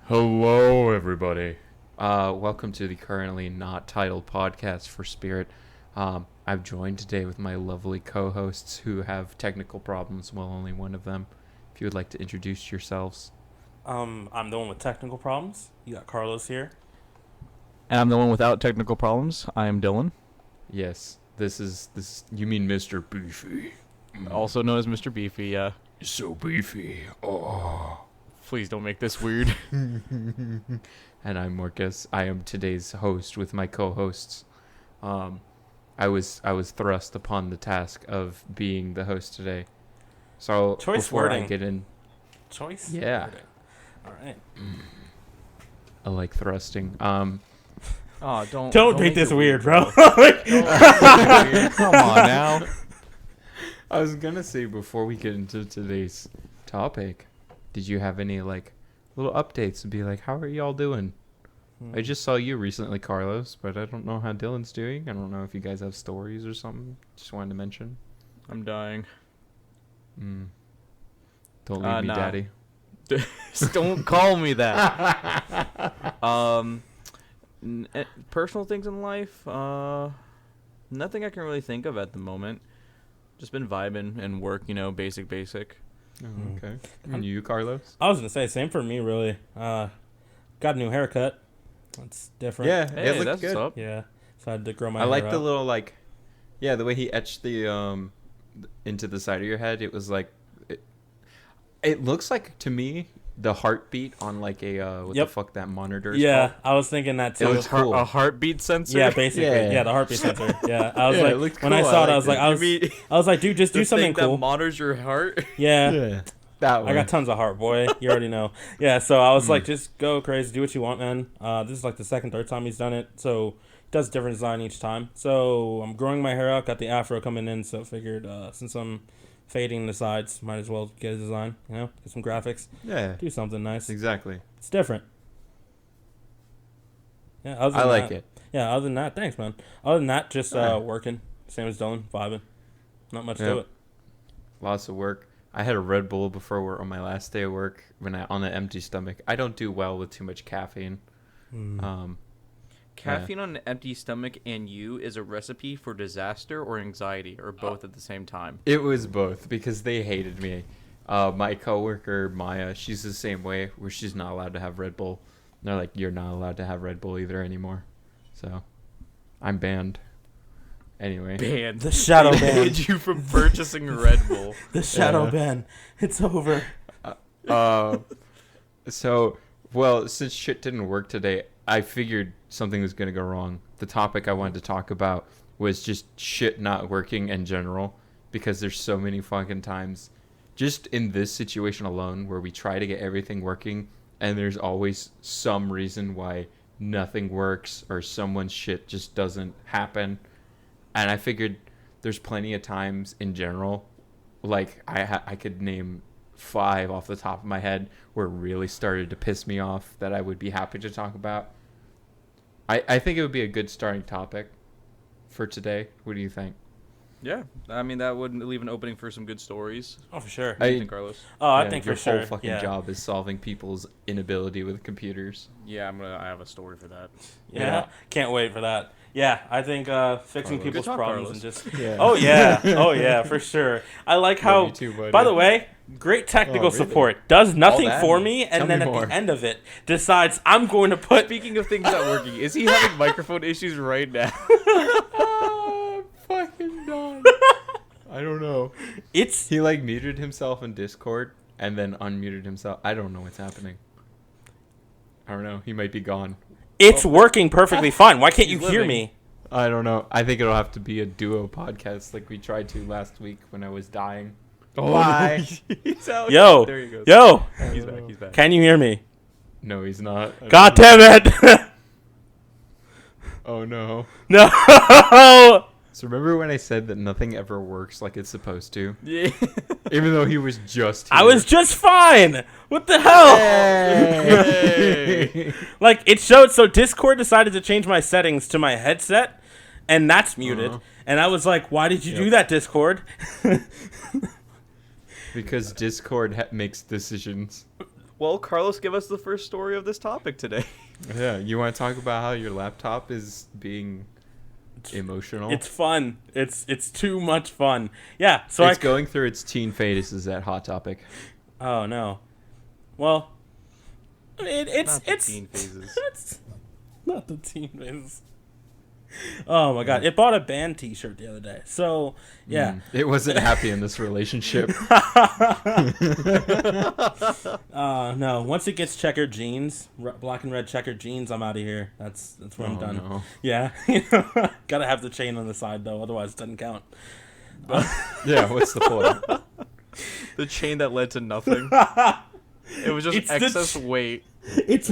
Hello, everybody. Welcome to the currently not titled podcast for Spirit. I'm joined today with my lovely co-hosts who have technical problems, well, only one of them. If you would like to introduce yourselves. I'm the one with technical problems. You got Carlos here. And I'm the one without technical problems. I am Dylan, Yes, this is you mean Mr. Beefy. also known as Mr. Beefy. You're so beefy. Oh. Please don't make this weird. And I'm Marcus. I am today's host with my co-hosts. I was thrust upon the task of being the host today. So Choice before wording. I get in, Choice? yeah, Wording. All right. I like thrusting. Oh, Don't make this weird, bro. Come on now. I was gonna say before we get into today's topic, did you have any little updates and be like, how are y'all doing? I just saw you recently, Carlos, but I don't know how Dylan's doing. I don't know if you guys have stories or something. Just wanted to mention. I'm dying. Don't leave me, nah. Daddy. Don't call me that. Personal things in life. Nothing I can really think of at the moment. Just been vibing and work. Basic. Oh, okay. And you, Carlos? I was gonna say same for me, really. Got a new haircut. That's different. Yeah, Hey, it looked that's good. what's up. Yeah. So I had to grow my I hair like the out. little the way he etched the into the side of your head. It was like it looks like to me the heartbeat on what the Yep. fuck that monitor is Yeah, called. I was thinking that too. It looks cool. A heartbeat sensor. Yeah, basically. Yeah. Yeah, the heartbeat sensor. Yeah, I was Yeah, it like, looked when I cool. saw I it, I was liked like, it. I was like, dude, just do The something thing cool. that monitors your heart. Yeah. That one. I got tons of heart, boy. You already know. Yeah, so I was like, just go crazy, do what you want, man. This is like the third time he's done it, so he does a different design each time. So I'm growing my hair out, got the afro coming in, so figured since I'm fading the sides, might as well get a design, get some graphics, Yeah, do something nice. exactly. It's different. Yeah, other I than like that, it. Yeah, other than that, thanks, man. Other than that, just Alright. working, same as Dylan, vibing. Not much Yep. to it. Lots of work. I had a Red Bull before work on my last day of work on an empty stomach. I don't do well with too much caffeine. Caffeine on an empty stomach and you is a recipe for disaster or anxiety, or both at the same time. It was both because they hated me. My coworker Maya, she's the same way, where she's not allowed to have Red Bull. And they're like, you're not allowed to have Red Bull either anymore. So, I'm banned. Anyway, Banned. The shadow ban. Banned you from purchasing Red Bull. The shadow Yeah. ban. It's over. Since shit didn't work today, I figured something was gonna go wrong. The topic I wanted to talk about was just shit not working in general, because there's so many fucking times, just in this situation alone, where we try to get everything working, and there's always some reason why nothing works or someone's shit just doesn't happen. And I figured there's plenty of times in general, like I could name 5 off the top of my head where it really started to piss me off that I would be happy to talk about. I think it would be a good starting topic for today. What do you think? Yeah, I mean that would leave an opening for some good stories. Oh, for sure. What do you think, Carlos? Oh, I Yeah, think your for sure. whole fucking yeah. job is solving people's inability with computers. Yeah, I have a story for that. Yeah. Can't wait for that. Yeah, I think fixing Carlos. people's Good talk, problems Carlos. and just. Yeah. Oh yeah. Oh yeah, for sure. I like how. Love you too, buddy. By the way, great technical Oh, really? support. Does nothing that? for me, Tell and then me at more. the end of it decides I'm going to put. Speaking of things not working, is he having microphone issues right now? I'm fucking done. I don't know. It's He muted himself in Discord and then unmuted himself. I don't know what's happening. I don't know. He might be gone. working perfectly fine. Why can't you He's hear living. me? I don't know. I think it'll have to be a duo podcast like we tried to last week when I was dying. Bye. He's out. Yo, There he goes. yo, He's back. He's back. can you hear me? No, he's not. I God don't know. damn it! Oh no. No. So remember when I said that nothing ever works like it's supposed to? Yeah. Even though he was just here. I was just fine. What the hell? Hey. Like, it showed, so Discord decided to change my settings to my headset, and that's muted. Uh-huh. And I was like, why did you do Yep. that, Discord? Because Discord makes decisions. Well, Carlos, give us the first story of this topic today. Yeah, you want to talk about how your laptop is being emotional? It's fun. It's too much fun. Yeah. So it's going through its teen phases at Hot Topic. Oh no. Well, I mean, it's teen phases. It's not the teen phases. Oh my god! It bought a band T-shirt the other day. So yeah, It wasn't happy in this relationship. no. Once it gets checkered jeans, black and red checkered jeans, I'm out of here. That's where I'm done. No. Yeah, gotta have the chain on the side though, otherwise it doesn't count. Yeah, what's the point? The chain that led to nothing. It was just excess weight. It's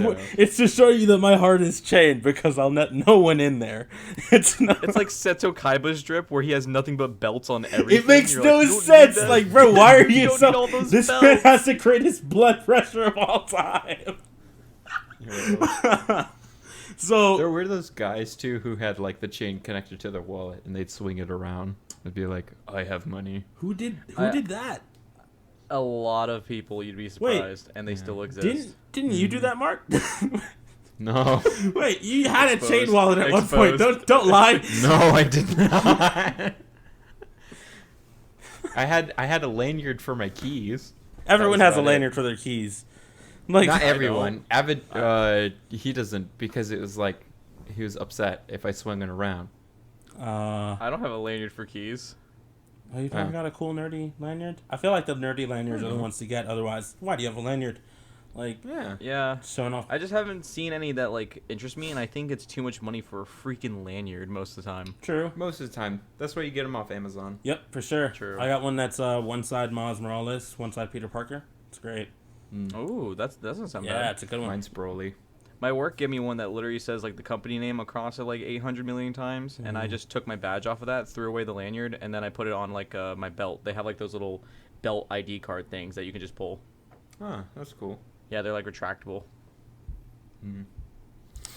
to show you that my heart is chained because I'll let no one in there. It's like Seto Kaiba's drip where he has nothing but belts on everything. It makes You're no like, sense. Like, bro, why are you don't so? need all those This belts. man has the greatest blood pressure of all time. So There were those guys too who had like the chain connected to their wallet and they'd swing it around. It'd be like, I have money. who did that? A lot of people, you'd be surprised, and they still exist. Didn't you do that, Mark? No. Wait, you had a chain Exposed. wallet at one point. Don't lie. No, I did not. I had a lanyard for my keys. Everyone That was has a about it. lanyard for their keys. Like, Not everyone. Avid, he doesn't because it was like he was upset if I swung it around. I don't have a lanyard for keys. Oh, you probably got a cool nerdy lanyard? I feel like the nerdy lanyards are the ones to get. Otherwise, why do you have a lanyard? Like, Yeah. showing off. I just haven't seen any that like interest me, and I think it's too much money for a freaking lanyard most of the time. True. Most of the time. That's why you get them off Amazon. Yep, for sure. True. I got one that's one side Miles Morales, one side Peter Parker. It's great. Oh, that doesn't sound Yeah, bad. it's a good one. Mine's Broly. My work gave me one that literally says like the company name across it like 800 million times, and I just took my badge off of that, threw away the lanyard, and then I put it on like my belt. They have like those little belt ID card things that you can just pull. Huh, that's cool. Yeah, they're like retractable.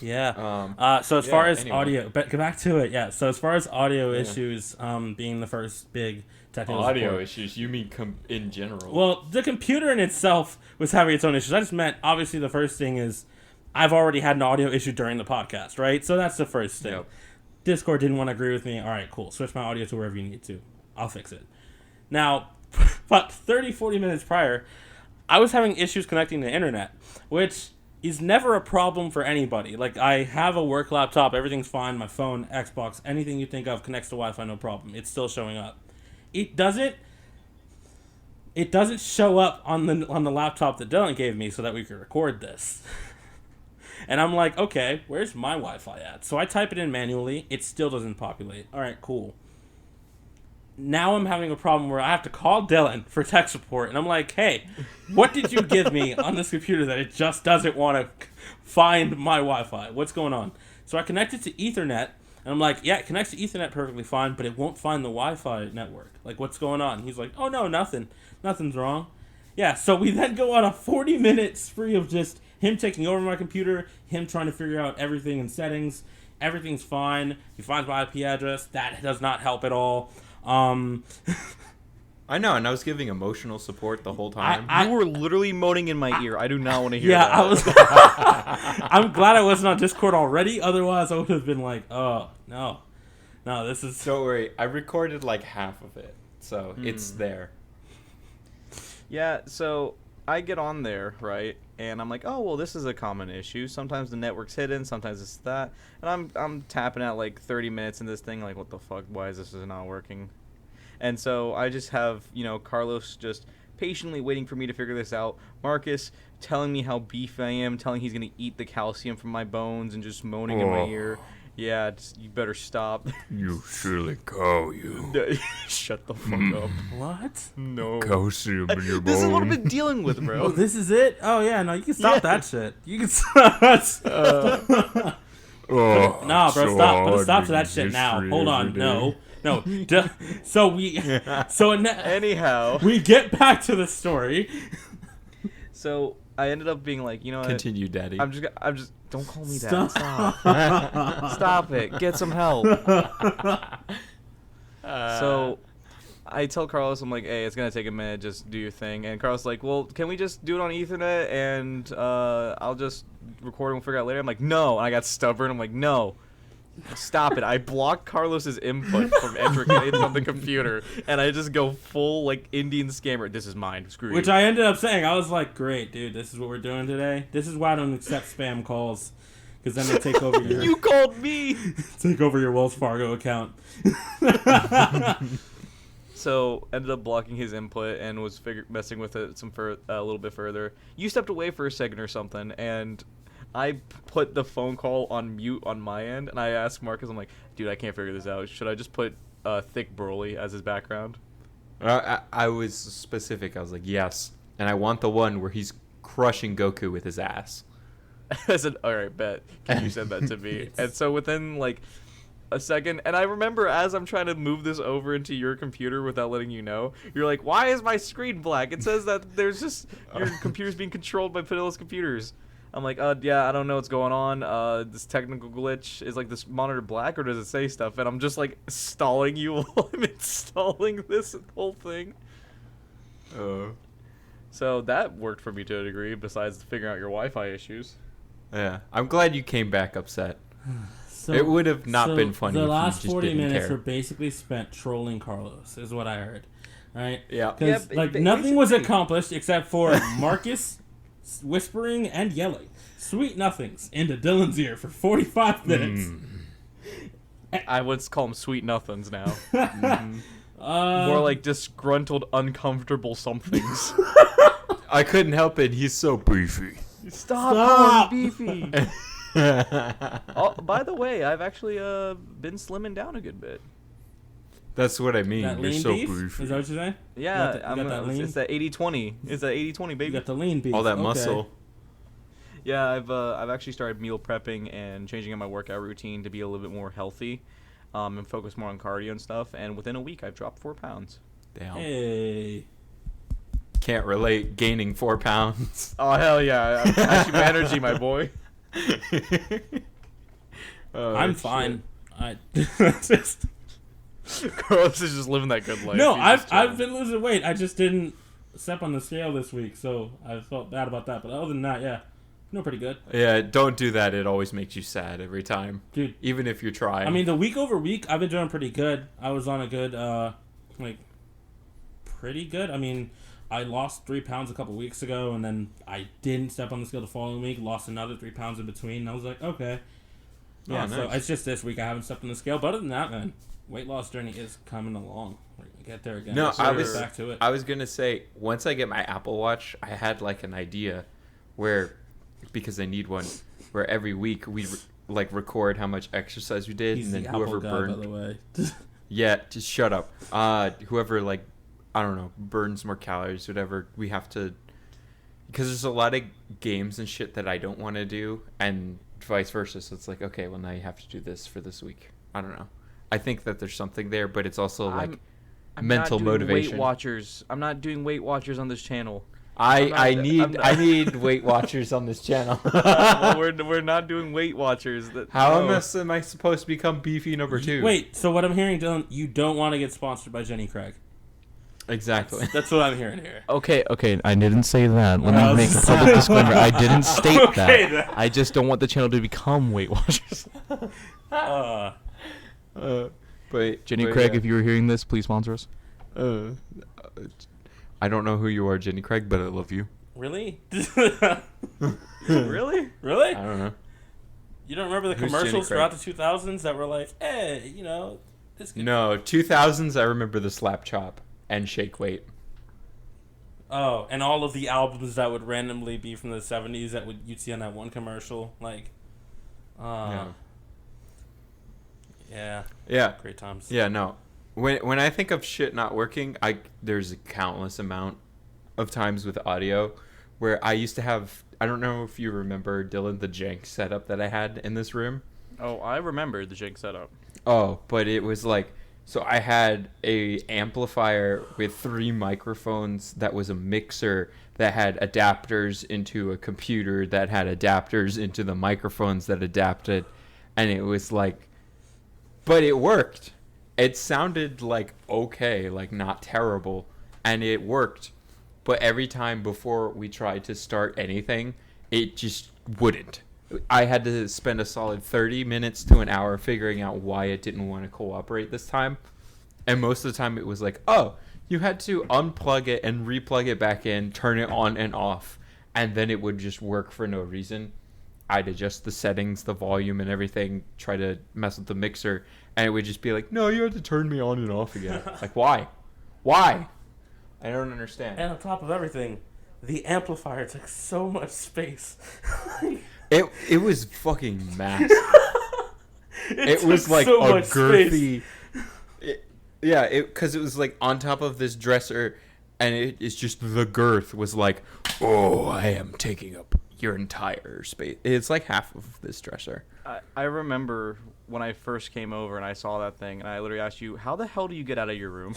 Yeah. So as far as anyway. audio, but go back to it. Yeah. So as far as audio issues, being the first big technical support. issues? You mean in general? Well, the computer in itself was having its own issues. I just meant, obviously, the first thing is I've already had an audio issue during the podcast, right? So that's the first thing. Yep. Discord didn't want to agree with me. All right, cool. Switch my audio to wherever you need to. I'll fix it. Now, about 30, 40 minutes prior, I was having issues connecting to the internet, which is never a problem for anybody. Like, I have a work laptop. Everything's fine. My phone, Xbox, anything you think of connects to Wi-Fi, no problem. It's still showing up. It doesn't show up on the laptop that Dylan gave me so that we could record this. And I'm like, okay, where's my Wi-Fi at? So I type it in manually. It still doesn't populate. All right, cool. Now I'm having a problem where I have to call Dylan for tech support. And I'm like, hey, what did you give me on this computer that it just doesn't want to find my Wi-Fi? What's going on? So I connect it to Ethernet. And I'm like, yeah, it connects to Ethernet perfectly fine, but it won't find the Wi-Fi network. Like, what's going on? He's like, oh, no, nothing. Nothing's wrong. Yeah, so we then go on a 40-minute spree of just him taking over my computer, him trying to figure out everything in settings. Everything's fine. He finds my IP address. That does not help at all. I know, and I was giving emotional support the whole time. You were literally moaning in my ear. I do not want to hear Yeah, that. I was. I'm glad I wasn't on Discord already. Otherwise, I would have been like, oh, no. No, this is... Don't worry, I recorded like half of it, so it's there. Yeah, so I get on there, right? And I'm like, oh, well, this is a common issue. Sometimes the network's hidden, sometimes it's that. And I'm tapping out like 30 minutes in this thing, like, what the fuck? Why is this not working? And so I just have, Carlos just patiently waiting for me to figure this out. Marcus telling me how beefy I am, telling he's going to eat the calcium from my bones and just moaning in my ear. Yeah, you better stop. You silly cow, you. Shut the fuck up. What? No. Calcium in your This is what I've bone. been dealing with, Oh, bro. this is it? Oh, yeah, no, you can stop that shit. You can stop. Oh, Nah, bro, so stop. Put a hard stop to that reading shit now. history Hold on. every No. day. No. Anyhow. We get back to the story. So I ended up being like, you know what? Continue, Daddy. I'm just. Don't call me that. Stop. Stop it. Get some help. So, I tell Carlos, I'm like, hey, it's gonna take a minute, just do your thing. And Carlos like, well, can we just do it on Ethernet and I'll just record and we'll figure it out later. I'm like, no. And I got stubborn. I'm like, no. Stop it. I block Carlos's input from entering it on the computer, and I just go full, like, Indian scammer. This is mine. Screw you. Which I ended up saying. I was like, great, dude, this is what we're doing today. This is why I don't accept spam calls, because then they take over your... You called me! Take over your Wells Fargo account. So, ended up blocking his input and was messing with it a little bit further. You stepped away for a second or something, and... I put the phone call on mute on my end, and I asked Marcus, I'm like, dude, I can't figure this out. Should I just put Thick Broly as his background? I was specific. I was like, yes. And I want the one where he's crushing Goku with his ass. I said, all right, bet. Can you send that to me? Yes. And so within, like, a second, and I remember as I'm trying to move this over into your computer without letting you know, you're like, why is my screen black? It says that there's just, your computer's being controlled by Panilla's computers. I'm like, yeah, I don't know what's going on. This technical glitch is like this monitor black, or does it say stuff? And I'm just like stalling you while I'm installing this whole thing. So that worked for me to a degree, besides figuring out your Wi-Fi issues. Yeah, I'm glad you came back upset. So, it would have not been funny. The if last you just 40 didn't minutes care. were basically spent trolling Carlos, is what I heard. Right? Yeah. Because nothing was accomplished except for Marcus whispering and yelling sweet nothings into Dylan's ear for 45 minutes. I would call them sweet nothings now. More like disgruntled, uncomfortable somethings. I couldn't help it. He's so beefy. Stop. Beefy. Oh, by the way, I've actually been slimming down a good bit. That's what I mean. That You're lean so beef? beefy. Is that what you're saying? Yeah, you got that lean? It's that 80-20. It's that 80-20, baby. You got the lean beef. All that Okay. muscle. Yeah, I've actually started meal prepping and changing up my workout routine to be a little bit more healthy, and focus more on cardio and stuff. And within a week, I've dropped 4 pounds. Damn. Hey. Can't relate. Gaining 4 pounds. Oh hell yeah! I'm catching my energy, my boy. I'm fine. Just... Carlos is just living that good life. No, He's I've been losing weight. I just didn't step on the scale this week, so I felt bad about that. But other than that, yeah, no, pretty good. Yeah, don't do that. It always makes you sad every time. Dude. Even if you're trying. I mean, the week over week, I've been doing pretty good. I was on a good, pretty good. I mean, I lost 3 pounds a couple weeks ago, and then I didn't step on the scale the following week, lost another 3 pounds in between, and I was like, okay. Yeah, nice. So it's just this week I haven't stepped on the scale. But other than that, man, weight loss journey is coming along. We're going to get there again. No, So I we're was back to it. I was going to say, once I get my Apple Watch, I had like an idea where, because I need one, where every week we record how much exercise we did, He's and then the whoever Apple guy, burned. by the way. Yeah, just shut up. Whoever, I don't know, burns more calories, whatever, we have to... Because there's a lot of games and shit that I don't want to do, and vice versa. So it's like, okay, well, now you have to do this for this week. I don't know. I think that there's something there, but it's also, I'm mental not doing motivation. Weight Watchers. I'm not doing Weight Watchers on this channel. I need Weight Watchers on this channel. Well, we're not doing Weight Watchers. How no. am I supposed to become beefy number 2? Wait, so what I'm hearing, Dylan, you don't want to get sponsored by Jenny Craig. Exactly. That's what I'm hearing here. Okay, I didn't say that. Let me make a public disclaimer. I didn't state Okay, that. I just don't want the channel to become Weight Watchers. But Jenny Craig, if you were hearing this, please sponsor us. I don't know who you are, Jenny Craig, but I love you. Really? Really? Really? I don't know. You don't remember the Who's commercials Jenny Craig? throughout the 2000s that were like, hey, this could... No, 2000s. I remember the Slap Chop and Shake Weight. Oh, and all of the albums that would randomly be from the 70s that you'd see on that one commercial, Yeah. Yeah, great times. Yeah. No. When I think of shit not working, there's a countless amount of times with audio where I used to have. I don't know if you remember, Dylan, the jank setup that I had in this room. Oh, I remember the jig setup. Oh, but it was so I had a amplifier with 3 microphones that was a mixer that had adapters into a computer that had adapters into the microphones that adapted, and it was but it worked. it sounded like okay, like not terrible, and it worked. But every time before we tried to start anything, it just wouldn't. I had to spend a solid 30 minutes to an hour figuring out why it didn't want to cooperate this time. And most of the time it was like, oh, you had to unplug it and replug it back in, turn it on and off, and then it would just work for no reason. I'd adjust the settings, the volume and everything, try to mess with the mixer, and it would just be like, no, you have to turn me on and off again. Like, why? Why? I don't understand. And on top of everything, the amplifier took so much space. It was fucking massive. It was like so a much girthy... because it was like on top of this dresser, and it's just the girth was like, oh, I am taking up your entire space. It's like half of this dresser. I remember when I first came over and I saw that thing, and I literally asked you, how the hell do you get out of your room?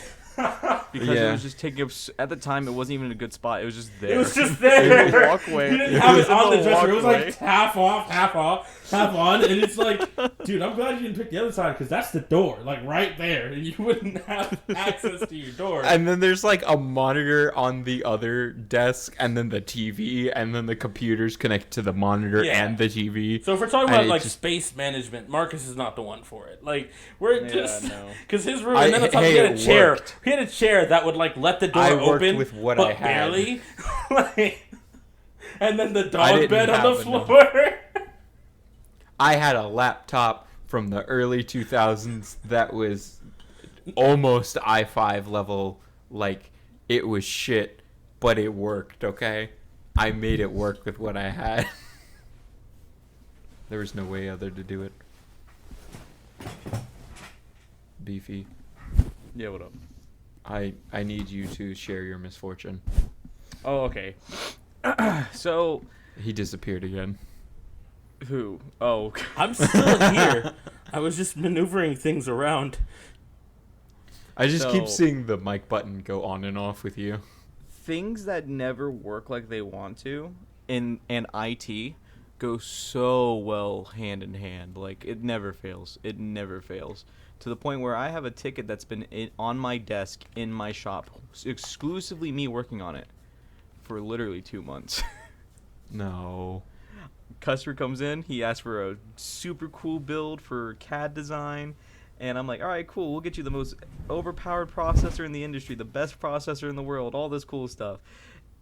Because it was just taking up... At the time, it wasn't even a good spot. It was just there. It was just there. In the walkway. You didn't have it on the dresser. walkway. It was like half off, half on. And it's like, dude, I'm glad you didn't pick the other side because that's the door, like right there. And you wouldn't have access to your door. And then there's like a monitor on the other desk, and then the TV, and then the computers connect to the monitor and the TV. So if we're talking about like space management, Marcus is not the one for it. Like we're just because his room, and then on top he had a chair. Worked. He had a chair that would like let the door I worked open with what but I had. barely. Like, and then the I dog didn't bed on have the floor. I had a laptop from the early 2000s that was almost i5 level. Like, it was shit, but it worked, okay? I made it work with what I had. There was no way other to do it. Beefy. Yeah, what up? I need you to share your misfortune. Oh, okay. So... He disappeared again. Who? Oh. I'm still here. I was just maneuvering things around. I just keep seeing the mic button go on and off with you. Things that never work like they want to in IT go so well hand in hand. Like, it never fails. It never fails. To the point where I have a ticket that's been on my desk in my shop, exclusively me working on it, for literally 2 months. No. Customer comes in, he asks for a super cool build for CAD design, and I'm like, all right, cool, we'll get you the most overpowered processor in the industry, the best processor in the world, all this cool stuff.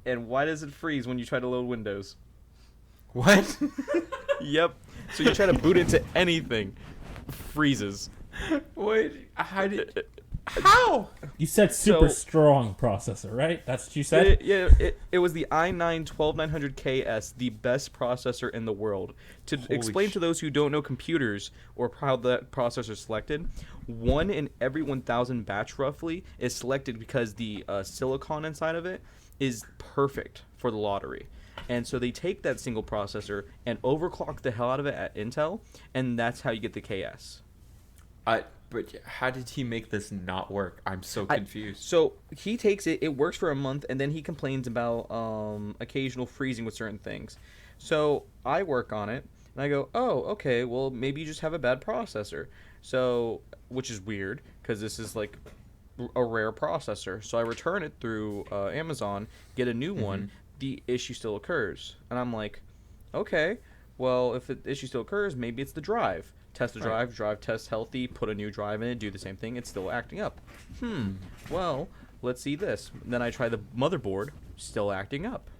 And why does it freeze when you try to load Windows? What? Yep. So you try to boot into anything, freezes. Wait, how? You said super strong processor, right? That's what you said? It was the i9-12900KS, the best processor in the world. To explain to those who don't know computers or how that processor is selected, 1 in every 1,000 batch roughly is selected because the silicon inside of it is perfect for the lottery. And so they take that single processor and overclock the hell out of it at Intel, and that's how you get the KS. But how did he make this not work? I'm so confused. So he takes it, it works for a month, and then he complains about occasional freezing with certain things. So I work on it, and I go, oh, okay, well, maybe you just have a bad processor. So, which is weird, because this is like a rare processor. So I return it through Amazon, get a new one, the issue still occurs. And I'm like, okay, well, if the issue still occurs, maybe it's the drive. Test the drive, drive test healthy, put a new drive in it, do the same thing, it's still acting up. Well, let's see this. Then I try the motherboard, still acting up.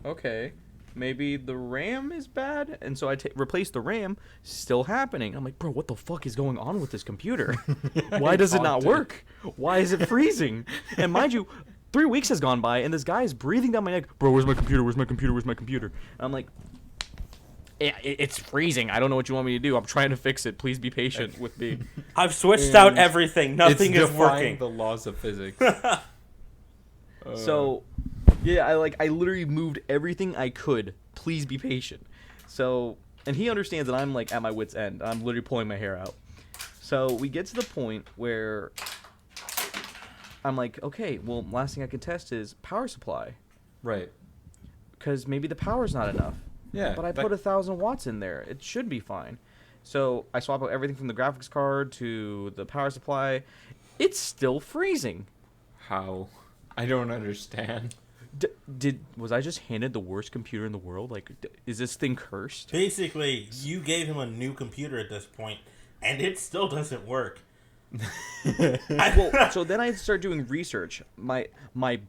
Okay, maybe the RAM is bad, and so I replace the RAM, still happening. I'm like, bro, what the fuck is going on with this computer? Why does it not work? Why is it freezing? And mind you, 3 weeks has gone by, and this guy is breathing down my neck. Bro, where's my computer? Where's my computer? Where's my computer? And I'm like, it's freezing. I don't know what you want me to do. I'm trying to fix it. Please be patient with me. I've switched out everything. Nothing is working. The laws of physics. So, yeah, I literally moved everything I could. Please be patient. So, and he understands that I'm like at my wit's end. I'm literally pulling my hair out. So we get to the point where I'm like, okay, well, last thing I can test is power supply. Right. Because maybe the power's not enough. Yeah. But I put 1,000 watts in there. It should be fine. So I swap out everything from the graphics card to the power supply. It's still freezing. How? I don't understand. Was I just handed the worst computer in the world? Like, is this thing cursed? Basically, you gave him a new computer at this point, and it still doesn't work. Well, so then I start doing research. My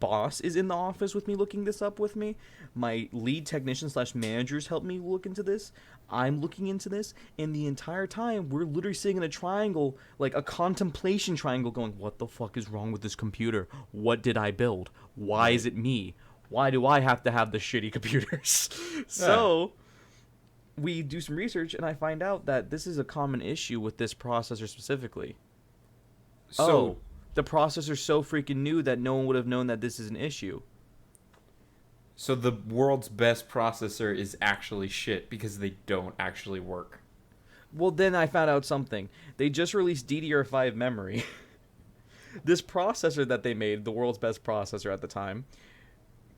boss is in the office with me, looking this up with me. My lead technician / managers help me look into this. I'm looking into this, and the entire time we're literally sitting in a triangle, like a contemplation triangle, going, "What the fuck is wrong with this computer? What did I build? Why is it me? Why do I have to have the shitty computers?" So we do some research, and I find out that this is a common issue with this processor specifically. So, The processor's so freaking new that no one would have known that this is an issue. so the world's best processor is actually shit because they don't actually work. Well, then I found out something. They just released DDR5 memory. This processor that they made, the world's best processor at the time,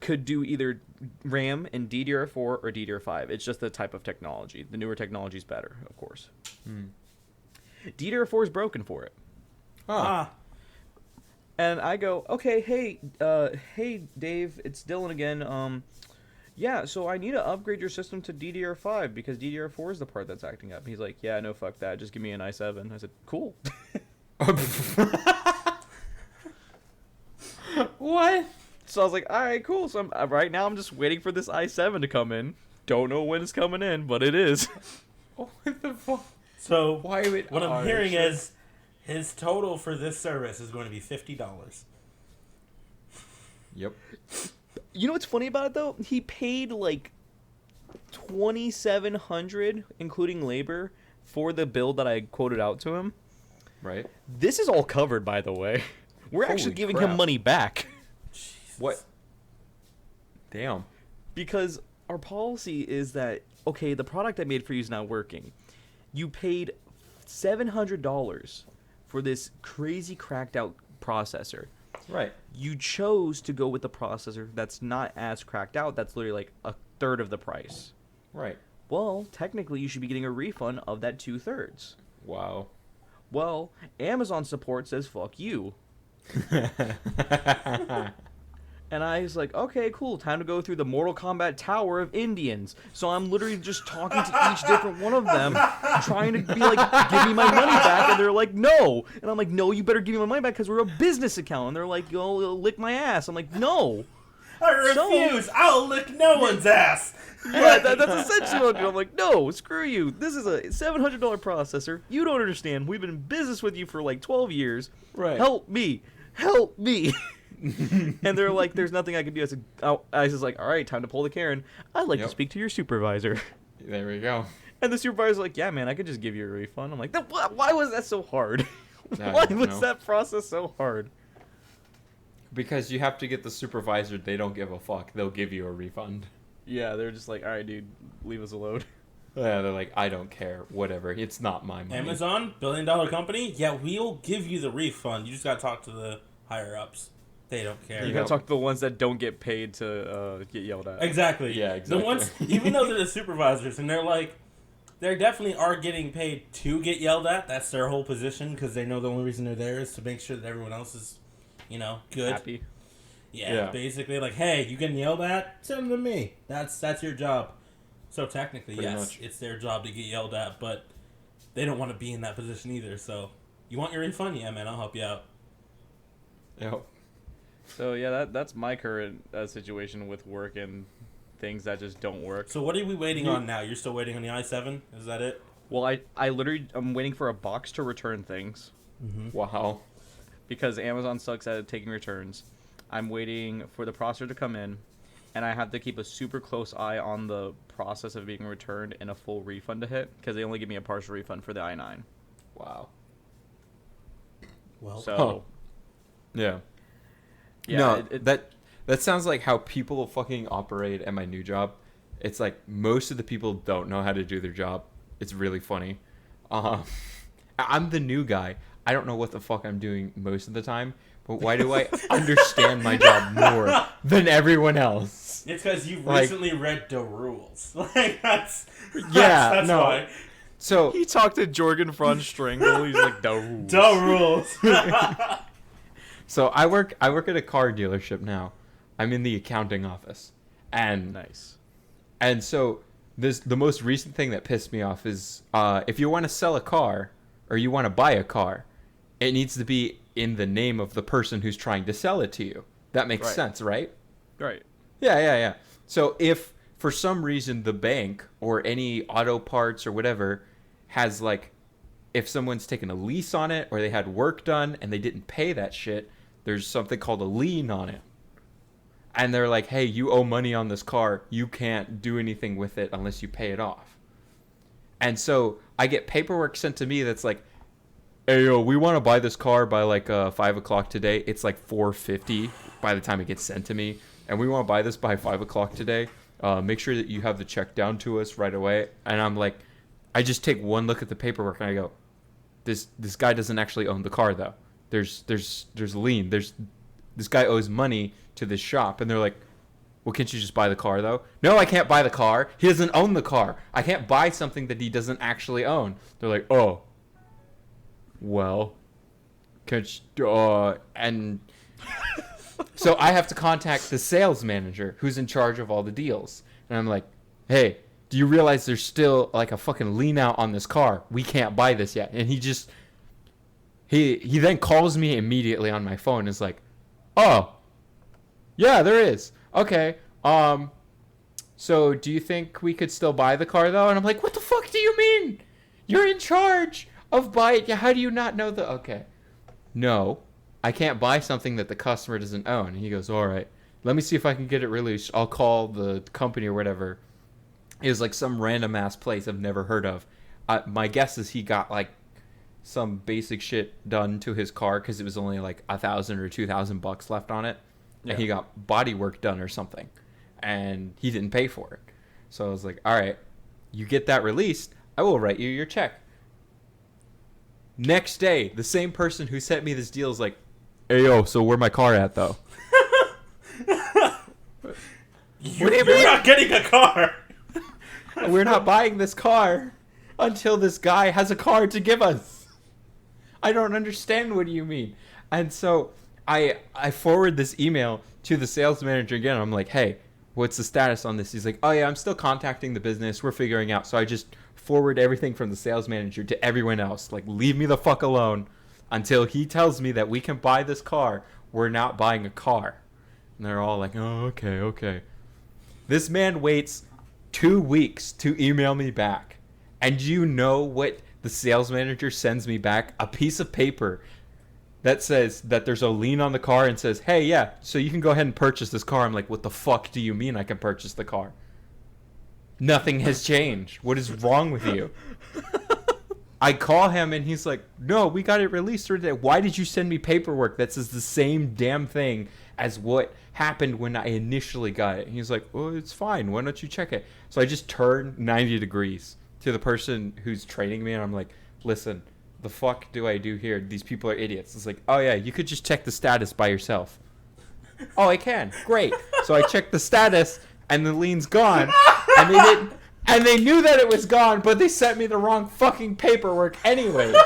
could do either RAM in DDR4 or DDR5. It's just the type of technology. The newer technology is better, of course. DDR4 is broken for it. And I go, okay, hey, Dave, it's Dylan again. Yeah, so I need to upgrade your system to DDR5 because DDR4 is the part that's acting up. He's like, yeah, no, fuck that. Just give me an i7. I said, cool. What? So I was like, all right, cool. So right now I'm just waiting for this i7 to come in. Don't know when it's coming in, but it is. What the fuck? So Why would what I'm hearing shit. is his total for this service is going to be $50. Yep. You know what's funny about it though? He paid like $2,700, including labor, for the build that I quoted out to him. Right. This is all covered, by the way. We're actually Holy giving crap. him money back What? Damn. because our policy is that, okay, the product I made for you is not working. You paid $700 for this crazy cracked out processor. Right. You chose to go with the processor that's not as cracked out. That's literally like a third of the price. Right. Well, technically, you should be getting a refund of that 2/3. Wow. Well, Amazon support says fuck you. And I was like, okay, cool. Time to go through the Mortal Kombat Tower of Indians. So I'm literally just talking to each different one of them, trying to be like, give me my money back. And they're like, no. And I'm like, no, you better give me my money back because we're a business account. And they're like, yo, lick my ass. I'm like, no. I refuse. I'll lick no one's ass. Yeah, that's essentially what I'm doing. I'm like, no, screw you. This is a $700 processor. You don't understand. We've been in business with you for like 12 years. Right. Help me. Help me. And they're like, there's nothing I can do. I said, oh, I was just like, all right, time to pull the Karen. I'd like to Yep. speak to your supervisor. There we go. And the supervisor's like, yeah, man, I could just give you a refund. I'm like, why was that so hard? I Why don't was know. that process so hard? Because you have to get the supervisor. They don't give a fuck. They'll give you a refund. Yeah, they're just like, all right, dude, leave us alone. Yeah, they're like, I don't care. Whatever. It's not my money. Amazon, billion-dollar company. Yeah, we'll give you the refund. You just gotta talk to the higher ups. They don't care. You gotta talk to the ones that don't get paid to get yelled at. Exactly. Yeah, exactly. The ones, even though they're the supervisors, and they're like, they definitely are getting paid to get yelled at. That's their whole position because they know the only reason they're there is to make sure that everyone else is, good. Happy. Yeah, basically, like, hey, you getting yelled at? Send them to me. That's your job. So technically, Pretty yes, much. it's their job to get yelled at, but they don't want to be in that position either. So, you want your refund? Yeah, man, I'll help you out. Yep. So yeah, that's my current situation with work and things that just don't work. So what are we waiting on now? You're still waiting on the i7? Is that it? Well, I literally I'm waiting for a box to return things Wow. because Amazon sucks at taking returns. I'm waiting for the processor to come in, and I have to keep a super close eye on the process of being returned and a full refund to hit because they only give me a partial refund for the i9. Wow. Well, So Huh. Yeah. yeah, No, that sounds like how people fucking operate at my new job. It's like most of the people don't know how to do their job. It's really funny. I'm the new guy. I don't know what the fuck I'm doing most of the time, but why do I understand my job more than everyone else? it's because you've like- recently read the rules. Like, that's Yeah, that's no. why. So He talked to Jorgen von Strangle. He's like, the rules. Dumb rules. So I work at a car dealership now. I'm in the accounting office, and Nice. so the most recent thing that pissed me off is if you want to sell a car or you want to buy a car, it needs to be in the name of the person who's trying to sell it to you. That makes Right. sense, right? Right. Yeah. So if for some reason the bank or any auto parts or whatever has like, if someone's taken a lease on it or they had work done and they didn't pay that shit, there's something called a lien on it. And they're like, hey, you owe money on this car. You can't do anything with it unless you pay it off. And so I get paperwork sent to me that's like, hey, yo, we want to buy this car by like 5 o'clock today. It's like 4:50 by the time it gets sent to me. And we want to buy this by 5 o'clock today. Make sure that you have the check down to us right away. And I'm like, I just take one look at the paperwork and I go, this guy doesn't actually own the car though. There's a lien. This guy owes money to this shop. And they're like, well, can't you just buy the car though? No, I can't buy the car. He doesn't own the car. I can't buy something that he doesn't actually own. They're like, oh, well, and so I have to contact the sales manager who's in charge of all the deals. And I'm like, hey, do you realize there's still like a fucking lien out on this car? We can't buy this yet. And he then calls me immediately on my phone and is like, oh, yeah, there is. Okay. So do you think we could still buy the car though? And I'm like, what the fuck do you mean? You're in charge of buying. Yeah, how do you not know okay. No, I can't buy something that the customer doesn't own. And he goes, all right, let me see if I can get it released. I'll call the company or whatever. It was like some random ass place I've never heard of. My guess is he got like some basic shit done to his car because it was only like $1,000 or $2,000 left on it. Yeah. And he got body work done or something. And he didn't pay for it. So I was like, all right, you get that released, I will write you your check. Next day, the same person who sent me this deal is like, hey, yo, so where my car at, though? You're not getting a car. We're not buying this car until this guy has a car to give us. I don't understand what you mean. And so I forward this email to the sales manager again. I'm like, hey, what's the status on this? He's like, oh, yeah, I'm still contacting the business. We're figuring out. So I just forward everything from the sales manager to everyone else. Like, leave me the fuck alone until he tells me that we can buy this car. We're not buying a car. And they're all like, oh, okay. This man waits 2 weeks to email me back. And you know what the sales manager sends me back? A piece of paper that says that there's a lien on the car and says, hey, yeah, so you can go ahead and purchase this car. I'm like, what the fuck do you mean I can purchase the car? Nothing has changed. What is wrong with you? I call him and he's like, no, we got it released today. Why did you send me paperwork that says the same damn thing as what happened when I initially got it? And he's like, oh, it's fine. Why don't you check it? So I just turn 90 degrees to the person who's training me and I'm like, listen, the fuck do I do here? These people are idiots. It's like, oh yeah, you could just check the status by yourself. Oh, I can. Great. So I checked the status and the lien's gone. And they didn't, and they knew that it was gone, but they sent me the wrong fucking paperwork anyways. And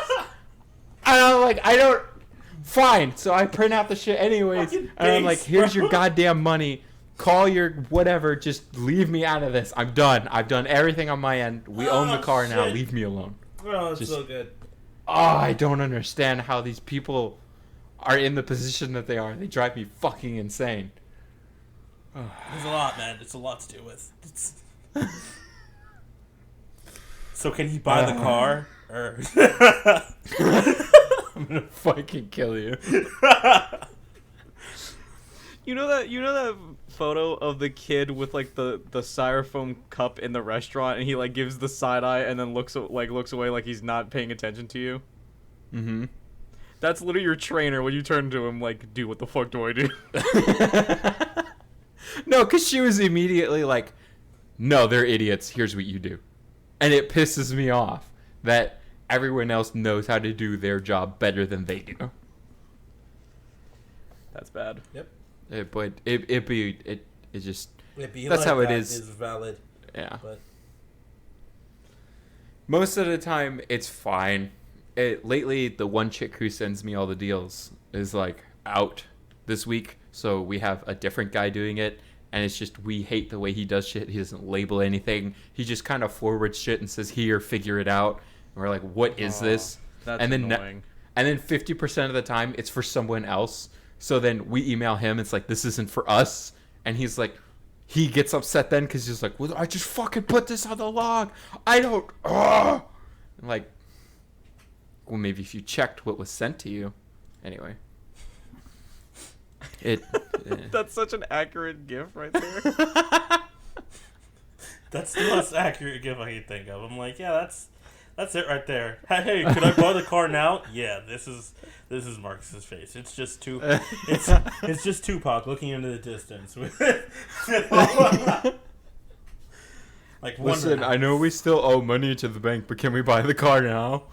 I'm like, fine. So I print out the shit anyways. Fucking And I'm like, base, here's bro. your goddamn money. Call your whatever. Just leave me out of this. I'm done. I've done everything on my end. We own the car now. shit. Leave me alone. Oh, it's Just- so good. Oh, I don't understand how these people are in the position that they are. They drive me fucking insane. There's a lot, man. It's a lot to deal with. So can he buy the car? Or I'm gonna fucking kill you. You know that photo of the kid with like the styrofoam cup in the restaurant, and he like gives the side eye and then looks away like he's not paying attention to you. Mm-hmm. That's literally your trainer when you turn to him like, dude, what the fuck do I do? No, because she was immediately like, no, they're idiots. Here's what you do. And it pisses me off that everyone else knows how to do their job better than they do. That's bad. Yep. But it just It be That's like how it that is. valid. yeah. But Most of the time, it's fine. Lately, the one chick who sends me all the deals is like out this week, so we have a different guy doing it, and it's just we hate the way he does shit. He doesn't label anything. He just kind of forwards shit and says, "Here, figure it out." And we're like, "What is this?" That's and then annoying. and then 50% of the time, it's for someone else. So then we email him. It's like, "This isn't for us," and he's like. He gets upset then because he's like, well, I just fucking put this on the log. I don't. I'm like, well, maybe if you checked what was sent to you. Anyway. That's such an accurate gif right there. That's the most accurate gift I can think of. I'm like, yeah, that's it right there. Hey, could I borrow the car now? Yeah, this is Marcus's face. It's just it's just Tupac looking into the distance. Like, listen, I know we still owe money to the bank, but can we buy the car now?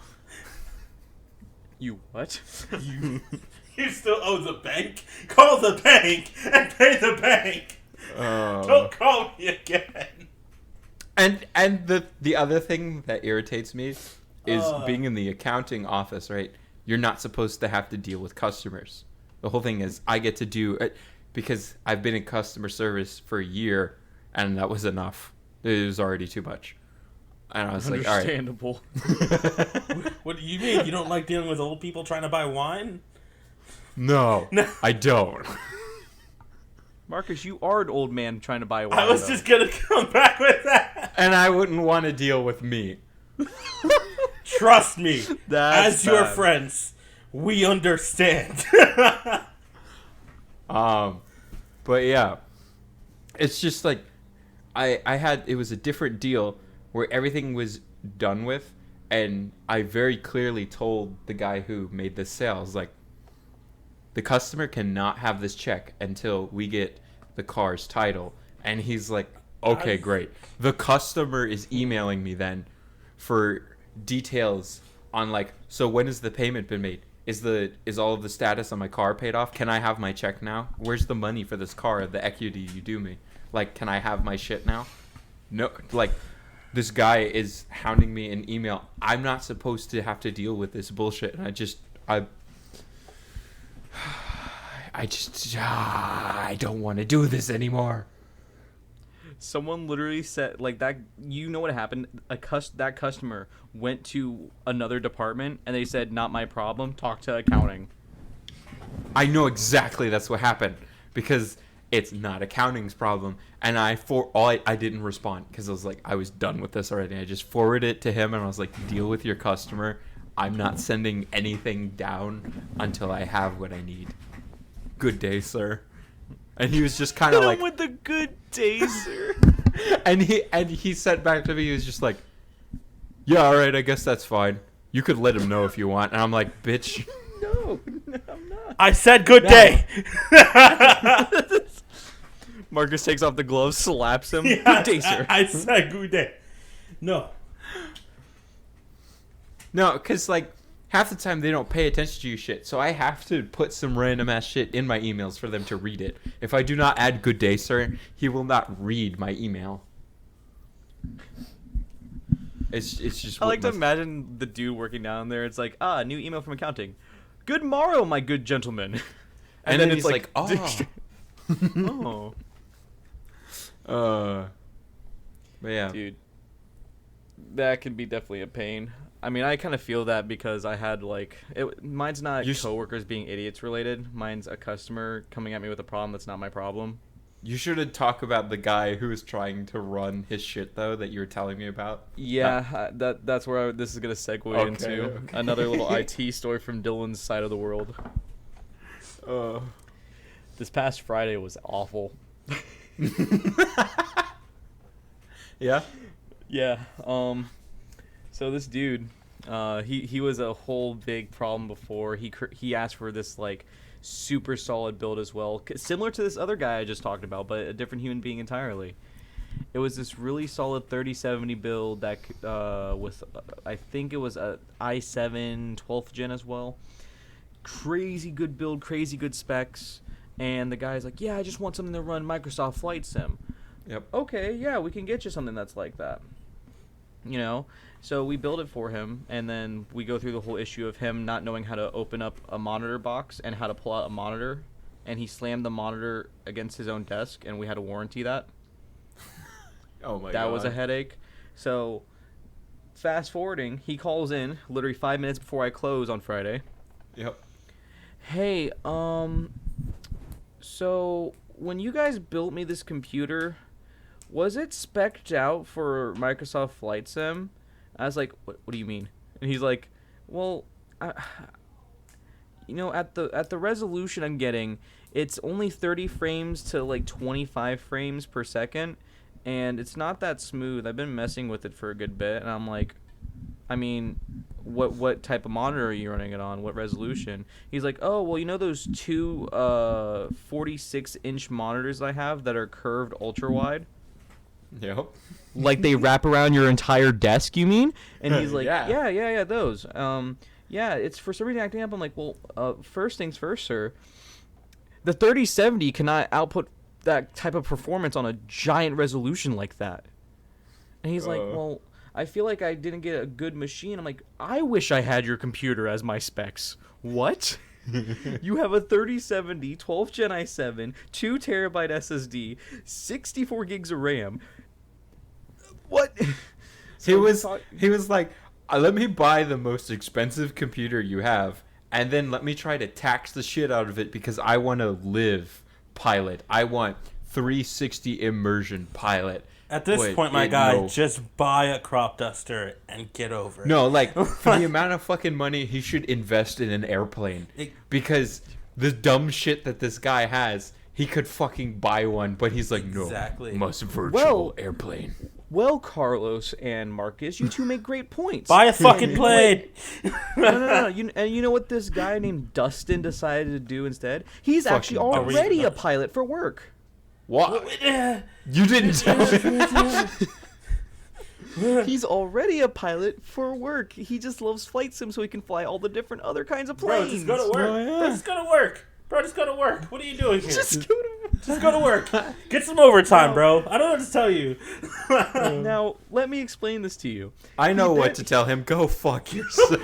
You what? You still owe the bank? Call the bank and pay the bank. Don't call me again. And the other thing that irritates me is being in the accounting office, right? You're not supposed to have to deal with customers. The whole thing is I get to do it because I've been in customer service for a year, and that was enough. It was already too much. And I was like, all right. Understandable. What do you mean? You don't like dealing with old people trying to buy wine? No, I don't. Marcus, you are an old man trying to buy wine. I was just going to come back with that. And I wouldn't want to deal with me. Trust me. That's as your bad. friends, we understand. But yeah, it's just like it was a different deal where everything was done with, and I very clearly told the guy who made the sale, I was like, the customer cannot have this check until we get the car's title. And he's like, okay, great. The customer is emailing me then for details on like, so when has the payment been made? Is all of the status on my car paid off? Can I have my check now? Where's the money for this car, the equity you do me? Like, can I have my shit now? No, like, this guy is hounding me in email. I'm not supposed to have to deal with this bullshit. And I don't want to do this anymore. Someone literally said like that. You know what happened? That customer went to another department and they said, "Not my problem. Talk to accounting." I know exactly that's what happened because it's not accounting's problem. And I didn't respond because I was like, I was done with this already. I just forwarded it to him and I was like, deal with your customer. I'm not sending anything down until I have what I need. Good day, sir. And he was just kind of like, with the good day, sir. and he sent back to me. He was just like, yeah, all right, I guess that's fine. You could let him know if you want. And I'm like, bitch. No, I'm not. I said good day. Marcus takes off the gloves, slaps him. Yeah, Good day, sir. I said good day. No, because like half the time they don't pay attention to you shit. So I have to put some random ass shit in my emails for them to read it. If I do not add good day, sir, he will not read my email. It's just. I like to imagine the dude working down there. It's like, new email from accounting. Good morrow, my good gentleman. And then it's like, oh. But yeah. Dude, that can be definitely a pain. I mean, I kind of feel that because I had mine's not coworkers being idiots related. Mine's a customer coming at me with a problem that's not my problem. You should talk about the guy who was trying to run his shit though that you were telling me about. Yeah, that's where this is gonna segue into another little IT story from Dylan's side of the world. This past Friday was awful. Yeah. Yeah. So this dude, he was a whole big problem before. He asked for this like super solid build as well, similar to this other guy I just talked about, but a different human being entirely. It was this really solid 3070 build that with I think it was a i7 12th gen as well. Crazy good build, crazy good specs, and the guy's like, "Yeah, I just want something to run Microsoft Flight Sim." Yep. Okay, yeah, we can get you something that's like that. you know. So we build it for him, and then we go through the whole issue of him not knowing how to open up a monitor box and how to pull out a monitor, and he slammed the monitor against his own desk, and we had to warranty that. Oh my god. That was a headache. So fast forwarding, he calls in literally 5 minutes before I close on Friday. Yep. Hey, so when you guys built me this computer, was it spec'd out for Microsoft Flight Sim? I was like, what do you mean? And he's like, well, you know, at the resolution I'm getting, it's only 30 frames to like 25 frames per second, and it's not that smooth. I've been messing with it for a good bit, and I'm like, I mean, what type of monitor are you running it on? What resolution? He's like, oh, well, you know those two 46-inch monitors I have that are curved ultra wide? Yep. Like they wrap around your entire desk, you mean? And he's like, Yeah. yeah, those. Yeah, it's for some reason acting up. I'm like, well, first things first, sir. The 3070 cannot output that type of performance on a giant resolution like that. And he's like, well, I feel like I didn't get a good machine. I'm like, I wish I had your computer as my specs. What? You have a 3070, 12th Gen i7, 2 terabyte SSD, 64 gigs of RAM. What? He was like, let me buy the most expensive computer you have, and then let me try to tax the shit out of it because I want to live pilot. I want 360 immersion pilot. At this Wait, point, my guy, no. just buy a crop duster and get over it. No, like, for the amount of fucking money he should invest in an airplane. Because the dumb shit that this guy has, he could fucking buy one, but he's like, no, Exactly. must virtual Well- airplane. Well, Carlos and Marcus, you two make great points. Buy a fucking plane. No. You know what this guy named Dustin decided to do instead? He's actually Fucking already a pilot for work. What? You didn't tell me. He's already a pilot for work. He just loves flight sim so he can fly all the different other kinds of Bro, planes. just go to work. Oh, yeah. Bro, just go to work. Bro, just go to work. What are you doing here? Just go to Just go to work. Get some overtime, bro. I don't know what to tell you. Now, let me explain this to you. I know what to tell him. Go fuck yourself.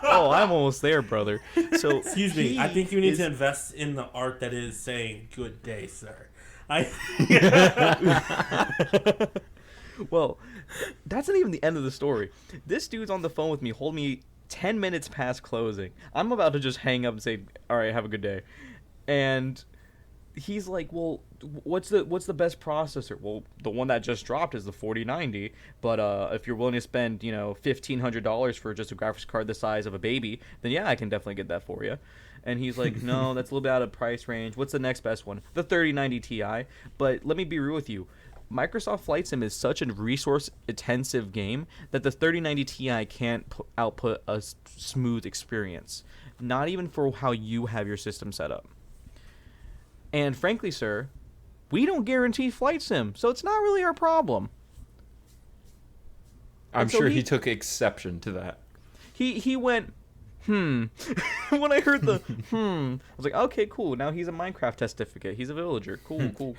Oh, I'm almost there, brother. So Excuse me. he I think you need is- to invest in the art that is saying "Good day, sir." Well, that's not even the end of the story. This dude's on the phone with me, holding me 10 minutes past closing. I'm about to just hang up and say, all right, have a good day. And he's like, well, what's the best processor? Well, the one that just dropped is the 4090. But if you're willing to spend, $1,500 for just a graphics card the size of a baby, then yeah, I can definitely get that for you. And he's like, no, that's a little bit out of price range. What's the next best one? The 3090 Ti. But let me be real with you. Microsoft Flight Sim is such a resource-intensive game that the 3090 Ti can't output a smooth experience. Not even for how you have your system set up. And frankly, sir, we don't guarantee Flight Sim, so it's not really our problem. I'm And so sure he took exception to that. He went, When I heard the I was like, okay, cool. Now he's a Minecraft testificate. He's a villager. Cool.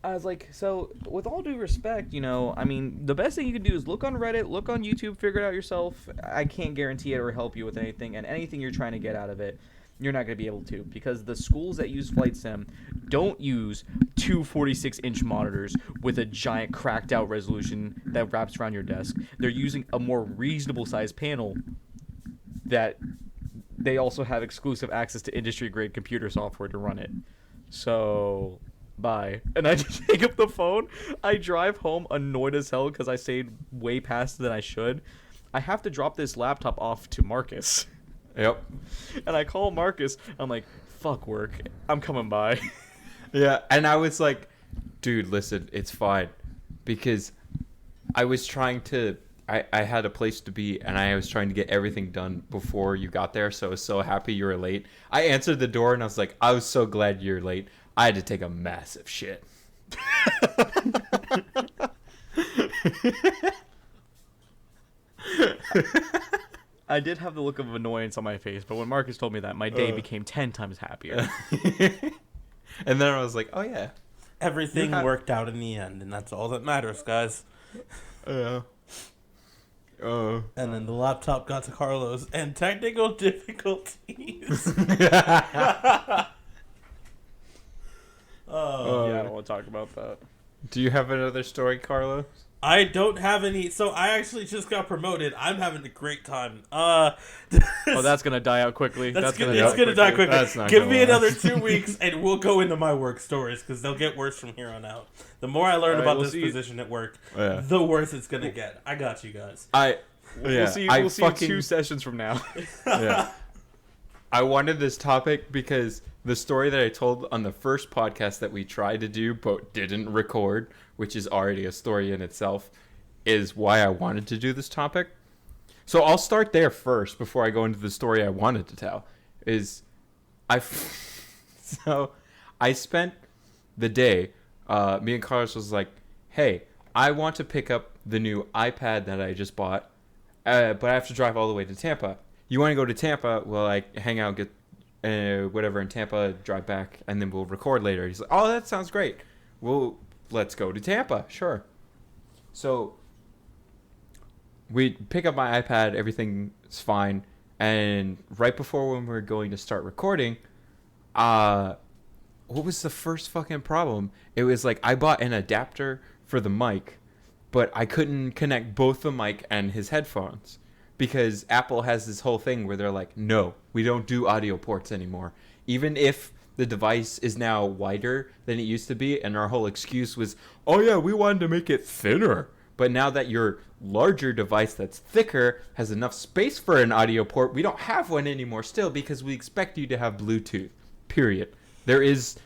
I was like, so with all due respect, I mean, the best thing you can do is look on Reddit, look on YouTube, figure it out yourself. I can't guarantee it or help you with anything, and anything you're trying to get out of it, you're not going to be able to, because the schools that use Flight Sim don't use two 46-inch monitors with a giant cracked out resolution that wraps around your desk. They're using a more reasonable sized panel that they also have exclusive access to industry grade computer software to run it. So, bye. And I just hang up the phone. I drive home annoyed as hell because I stayed way past than I should. I have to drop this laptop off to Marcus. Yep. And I call Marcus. I'm like, fuck work. I'm coming by. Yeah, and I was like, dude, listen, it's fine. Because I was trying to... I had a place to be, and I was trying to get everything done before you got there, so I was so happy you were late. I answered the door, and I was like, I was so glad you're late. I had to take a massive shit. I did have the look of annoyance on my face, but when Marcus told me that, my day became 10 times happier. And then I was like, oh, yeah. everything worked out in the end, and that's all that matters, guys. Yeah. And then the laptop got to Carlos, and technical difficulties. Yeah, I don't want to talk about that. Do you have another story, Carlos? I don't have any. So I actually just got promoted. I'm having a great time. Oh, that's gonna die out quickly. It's gonna die quickly. That's not Give gonna me last. another 2 weeks, and we'll go into my work stories because they'll get worse from here on out. The more I learn All right, about we'll this see. position at work, Yeah. the worse it's gonna get. I got you guys. We'll see. We'll see 2 sessions from now. Yeah. I wanted this topic because the story that I told on the first podcast that we tried to do but didn't record, which is already a story in itself, is why I wanted to do this topic. So I'll start there first before I go into the story I wanted to tell. So I spent the day, me and Carlos was like, hey, I want to pick up the new iPad that I just bought, but I have to drive all the way to Tampa. You want to go to Tampa? Well, I hang out, get whatever in Tampa, drive back, and then we'll record later. He's like, oh, that sounds great. Well, let's go to Tampa. Sure. So we pick up my iPad, everything's fine, and right before when we were going to start recording, what was the first fucking problem? It was like I bought an adapter for the mic, but I couldn't connect both the mic and his headphones because Apple has this whole thing where they're like, no, we don't do audio ports anymore. Even if the device is now wider than it used to be, and our whole excuse was, oh yeah, we wanted to make it thinner. But now that your larger device that's thicker has enough space for an audio port, we don't have one anymore still because we expect you to have Bluetooth, period. There is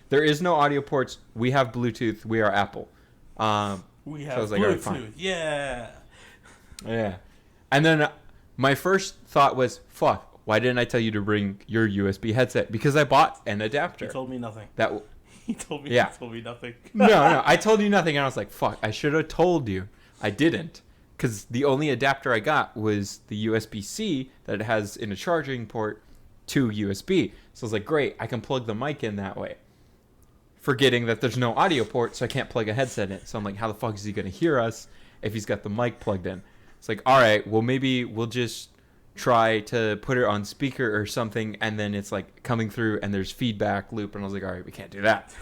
no audio ports. We have Bluetooth. We are Apple. We so have I was like, all right, Bluetooth. fine. Yeah. Yeah. And then my first thought was, fuck, why didn't I tell you to bring your USB headset? Because I bought an adapter. He told me nothing. He told me nothing. No. I told you nothing, and I was like, fuck, I should have told you. I didn't. Because the only adapter I got was the USB-C that it has in a charging port to USB. So I was like, great, I can plug the mic in that way. Forgetting that there's no audio port, so I can't plug a headset in. So I'm like, how the fuck is he going to hear us if he's got the mic plugged in? It's like, all right, well, maybe we'll just try to put it on speaker or something, and then it's like coming through and there's feedback loop. And I was like, all right, we can't do that.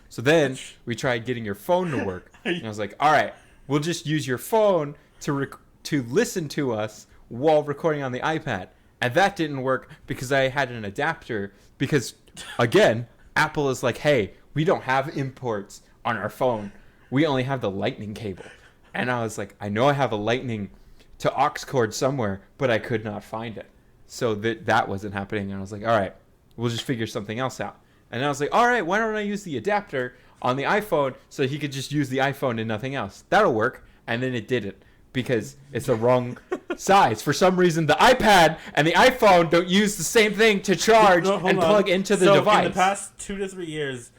So then we tried getting your phone to work. And I was like, all right, we'll just use your phone to listen to us while recording on the iPad. And that didn't work because I had an adapter. Because, again, Apple is like, hey, we don't have imports on our phone. We only have the lightning cable. And I was like, I know I have a lightning to aux cord somewhere, but I could not find it. So that wasn't happening. And I was like, all right, we'll just figure something else out. And I was like, all right, why don't I use the adapter on the iPhone so he could just use the iPhone and nothing else? That'll work. And then it didn't because it's the wrong size. For some reason, the iPad and the iPhone don't use the same thing to charge and plug into the device. In the past 2 to 3 years,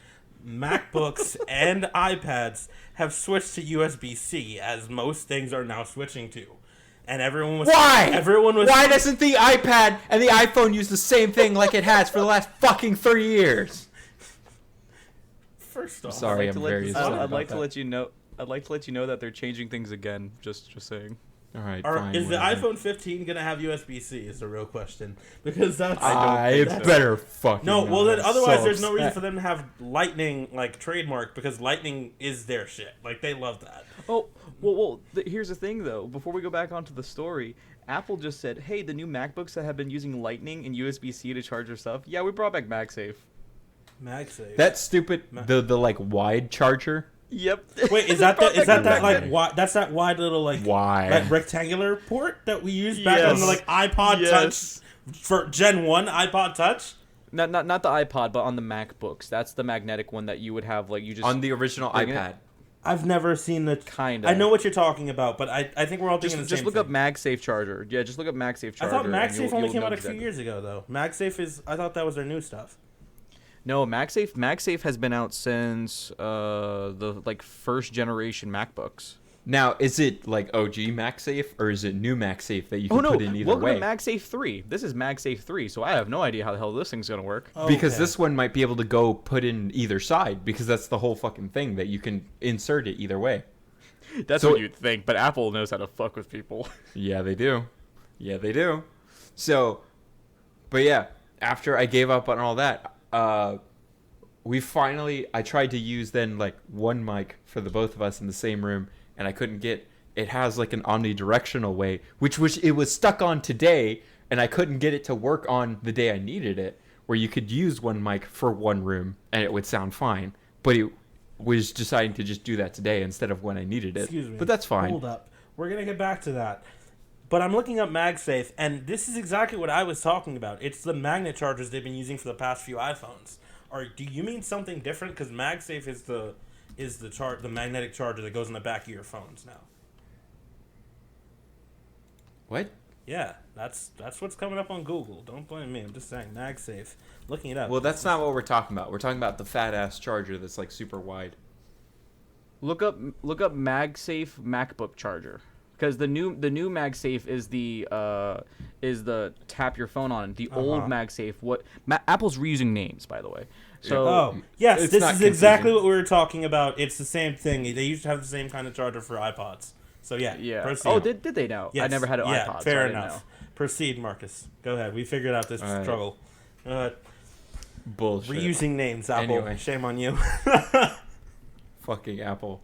MacBooks and iPads have switched to USB-C, as most things are now switching to. And everyone was... Why? Everyone was... Why doesn't the iPad and the iPhone use the same thing like it has for the last fucking 3 years? First off... Sorry, I'm very sorry. I'd like to let you know... I'd like to let you know that they're changing things again. Just saying. All right, fine. Is whatever. the iPhone 15 gonna have USB-C? Is the real question, because that's It better fucking. no. Well, then I'm otherwise, so there's no reason upset. for them to have Lightning like trademark because Lightning is their shit. Like they love that. Oh, well. Here's the thing, though. Before we go back onto the story, Apple just said, "Hey, the new MacBooks that have been using Lightning and USB-C to charge their stuff. Yeah, we brought back MagSafe." MagSafe. That stupid the like wide charger. Yep. Wait, is that like that's that wide little like Why? that rectangular port that we used back on the like iPod Yes. Touch for Gen 1 iPod Touch? Not the iPod, but on the MacBooks. That's the magnetic one that you would have, like, you just... On the original bring it. iPad. I've never seen the... Kinda. I know what you're talking about, but I think we're all thinking Just the same look thing. up MagSafe charger. Yeah, just look up MagSafe charger. I thought and MagSafe only you'll came know out a few exactly. years ago, though. MagSafe is... I thought that was their new stuff. No, MagSafe has been out since the like first generation MacBooks. Now, is it like OG MagSafe or is it new MagSafe that you can Oh no! put in either Welcome way? to MagSafe 3. This is MagSafe 3, so I have no idea how the hell this thing's gonna work. Because Okay. this one might be able to go put in either side, because that's the whole fucking thing, that you can insert it either way. That's So- what you'd think, but Apple knows how to fuck with people. Yeah, they do. Yeah, they do. So, but yeah, after I gave up on all that, I tried to use then like one mic for the both of us in the same room, and I couldn't get. It has like an omnidirectional way, which it was stuck on today, and I couldn't get it to work on the day I needed it, where you could use one mic for one room and it would sound fine. But it was deciding to just do that today instead of when I needed it. Excuse me. But that's fine. Hold up. We're going to get back to that. But I'm looking up MagSafe, and this is exactly what I was talking about. It's the magnet chargers they've been using for the past few iPhones. Or do you mean something different? Because MagSafe is the magnetic charger that goes in the back of your phones now. What? Yeah, that's what's coming up on Google. Don't blame me. I'm just saying MagSafe. Looking it up. Well, that's not what we're talking about. We're talking about the fat ass charger that's like super wide. Look up MagSafe MacBook charger, because the new MagSafe is the tap your phone on. The old MagSafe, Apple's reusing names, by the way. So Oh, yes, It's this not is exactly confusing. what we were talking about. It's the same thing. They used to have the same kind of charger for iPods. So yeah. Proceed. Oh, did they now? I Yes. never had an Yeah, iPod. fair so I didn't enough. know. Proceed, Marcus. Go ahead. We figured out this All right. struggle. Bullshit. Reusing names, Apple. Anyway. Shame on you. Fucking Apple.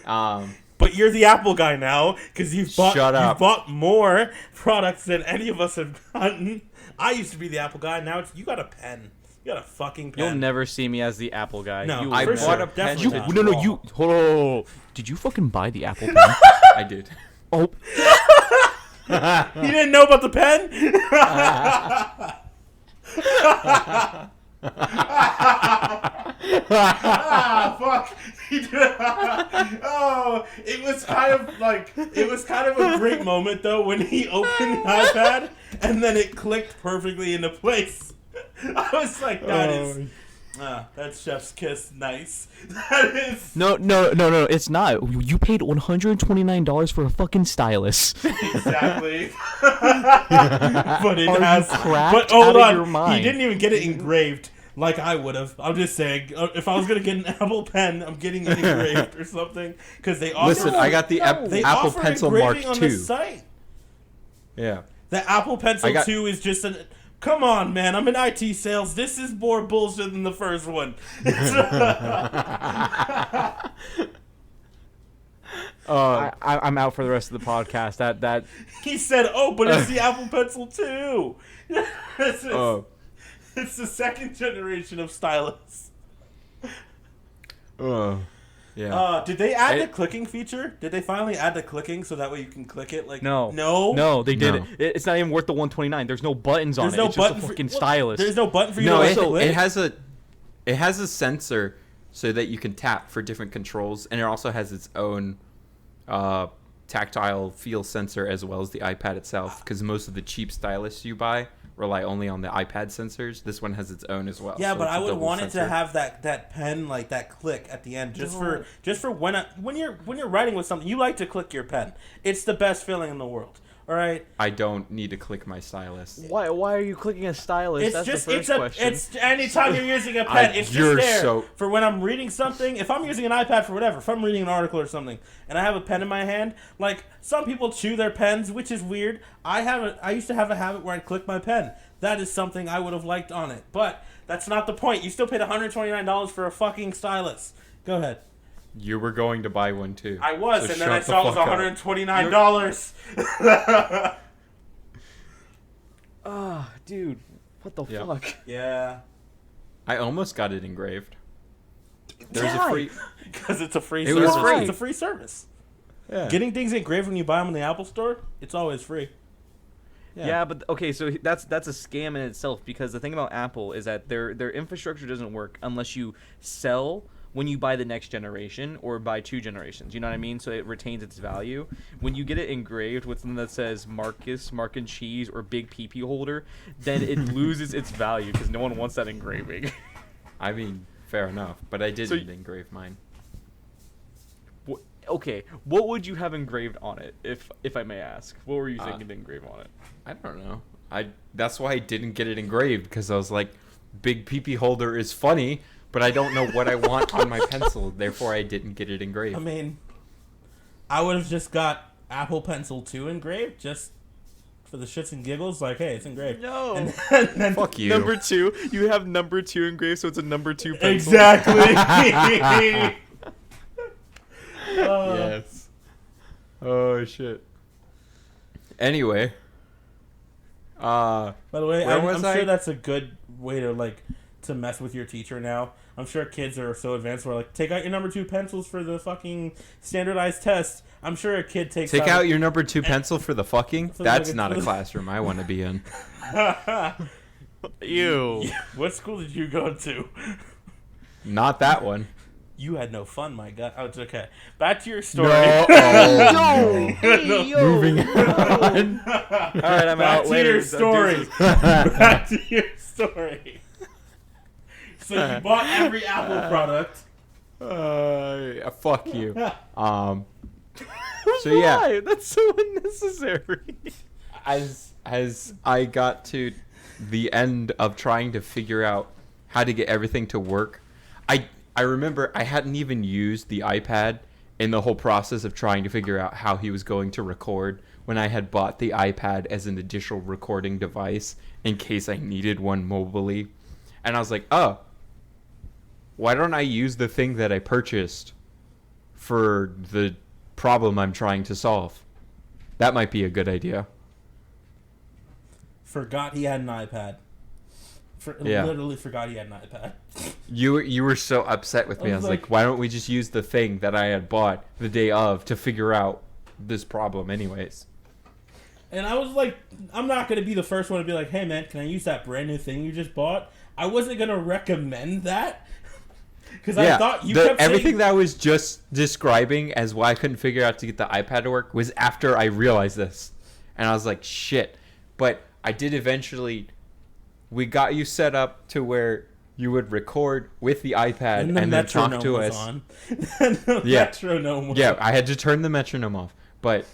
But you're the Apple guy now because you've Shut up. bought more products than any of us have gotten. I used to be the Apple guy. Now it's you got a pen. You got a fucking pen. You'll never see me as the Apple guy. No, you I for will. bought sure. a pen Definitely that- not. No, you. Hold on. Did you fucking buy the Apple pen? I did. Oh, You didn't know about the pen? Fuck. Oh, it was kind of a great moment though when he opened the iPad and then it clicked perfectly into place. I was like, that's chef's kiss. Nice. That is no, it's not. You paid $129 for a fucking stylus. exactly. But it Are you has. cracked But hold out of on, your mind? he didn't even get it engraved like I would have. I'm just saying, if I was gonna get an Apple pen, I'm getting it engraved or something because they offer. Listen, I got the they Apple offer Pencil Mark engraving on the II. site. Yeah. The Apple Pencil I got- 2 is just an. Come on, man! I'm in IT sales. This is more bullshit than the first one. I'm out for the rest of the podcast. That He said, "Oh, but it's the Apple Pencil 2." It's the second generation of stylus. Yeah. Did they add the It- clicking feature? Did they finally add the clicking so that way you can click it? Like No. no, they didn't. It's not even worth the $129. There's no buttons on There's it. no It's button just a for fucking what? stylus. There's no button for you No, to it, click. it has a sensor so that you can tap for different controls, and it also has its own tactile feel sensor as well as the iPad itself. Because most of the cheap stylus you buy rely only on the iPad sensors. This one has its own as well. Yeah, so but it's I a would double want it to sensor. have that pen, like that click at the end, just for when you're writing with something, you like to click your pen. It's the best feeling in the world. All right. I don't need to click my stylus. Why are you clicking a stylus? It's That's just the first question. it's anytime you're using a pen, it's you're just there so- for when I'm reading something. If I'm using an iPad for whatever, if I'm reading an article or something, and I have a pen in my hand, like some people chew their pens, which is weird. I used to have a habit where I'd click my pen. That is something I would have liked on it, but that's not the point. You still paid $129 for a fucking stylus. Go ahead. You were going to buy one too. I was, So and then I shut the saw it was fuck up. $129. Dude, what the Yeah. fuck? Yeah, I almost got it engraved. There's a free. because it's a free It was service. free. It's a free service. Yeah. Getting things engraved when you buy them in the Apple Store, it's always free. Yeah, but okay, so that's a scam in itself, because the thing about Apple is that their infrastructure doesn't work unless you sell when you buy the next generation or buy 2 generations. You know what I mean? So it retains its value. When you get it engraved with something that says Marcus, Mark and Cheese, or Big PP Holder, then it loses its value because no one wants that engraving. I mean, fair enough, but I didn't So engrave mine. okay, what would you have engraved on it, if I may ask? What were you thinking to engrave on it? I don't know. That's why I didn't get it engraved, because I was like, big pee holder is funny, but I don't know what I want on my pencil. Therefore, I didn't get it engraved. I mean, I would have just got Apple Pencil 2 engraved, just for the shits and giggles. Like, hey, it's engraved. No. And then Fuck you. Number 2, you have number 2 engraved, so it's a number 2 pencil. Exactly. Yes. Oh shit. Anyway. By the way, Where I'm was I? sure that's a good way to mess with your teacher now. I'm sure kids are so advanced where like, take out your number 2 pencils for the fucking standardized test. I'm sure a kid takes Take out your number 2 pencil for the fucking? For the That's fucking- not a classroom I want to be in. Ew. What school did you go to? Not that one. You had no fun, my god. Oh, it's okay. Back to your story. No. Moving on. All right, I'm Back out to later. your story. Back to your story. So you bought every Apple product. Fuck you. So yeah, Why? That's so unnecessary. as I got to the end of trying to figure out how to get everything to work, I remember I hadn't even used the iPad in the whole process of trying to figure out how he was going to record when I had bought the iPad as an additional recording device in case I needed one mobily. And I was like, oh, why don't I use the thing that I purchased for the problem I'm trying to solve? That might be a good idea. Forgot he had an iPad. Yeah. Literally forgot he had an iPad. You were so upset with me. I was like, why don't we just use the thing that I had bought the day of to figure out this problem anyways? And I was like, I'm not going to be the first one to be like, hey man, can I use that brand new thing you just bought? I wasn't going to recommend that. Because I thought you kept everything saying... that I was just describing as why I couldn't figure out to get the iPad to work was after I realized this. And I was like, shit. But I did eventually... We got you set up to where you would record with the iPad and then talk to us. On. The metronome was on. I had to turn the metronome off. But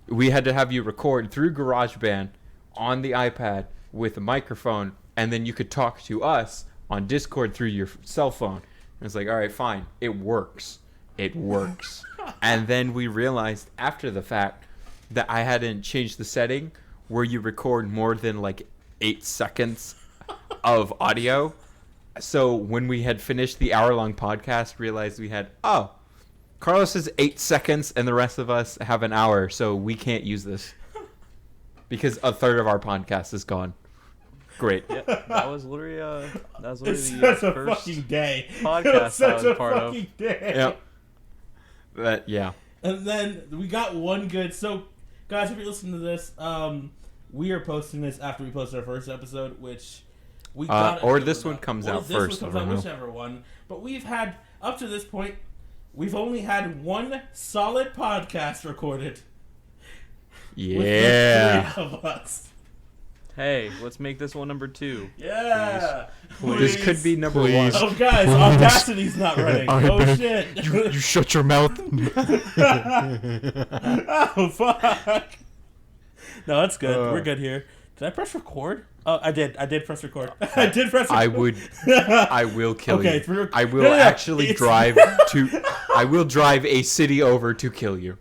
we had to have you record through GarageBand on the iPad with a microphone, and then you could talk to us on Discord through your cell phone. And it's like, all right, fine. It works. It works. And then we realized after the fact that I hadn't changed the setting where you record more than like 8 seconds of audio. So when we had finished the hour-long podcast, realized we had, Carlos has 8 seconds and the rest of us have an hour, so we can't use this. Because a third of our podcast is gone. Great. Yeah, that was literally It's the such a first fucking day. podcast It was such I was a part of. fucking day. Yep. Yeah. And then we got one good. So, guys, if you listen to this, we are posting this after we posted our first episode, which we got. Or this one comes out first. One comes out, whichever one. But we've had up to this point, we've only had one solid podcast recorded. Yeah. With the 3 of us. Hey, let's make this one number 2. Yeah. This could be number Please. 1. Oh, guys, Audacity's not running. Oh, shit. You shut your mouth. Oh, fuck. No, that's good. We're good here. Did I press record? Oh, I did. I did press record. I did press record. I will kill Okay, you. no, I will no, actually it's- drive to. I will drive a city over to kill you.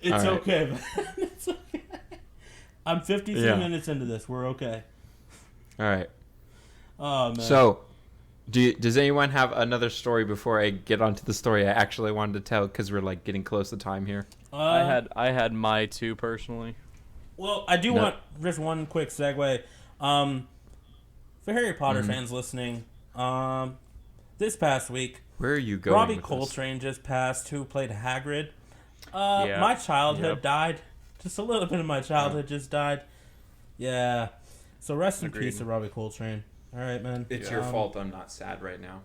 It's All right. okay, man. It's okay. I'm 53 Yeah. minutes into this. We're okay. All right. Oh, man. So, does anyone have another story before I get onto the story I actually wanted to tell? Because we're like getting close to time here. I had my 2 personally. Well, I do No. want just one quick segue. For Harry Potter fans listening, this past week, Where are you going? Robbie with this? Coltrane just passed, who played Hagrid. Yeah. My childhood Yep. died. Just a little bit of my childhood just died. Yeah. So rest in Agreed. peace to Robbie Coltrane. All right, man. It's your fault I'm not sad right now.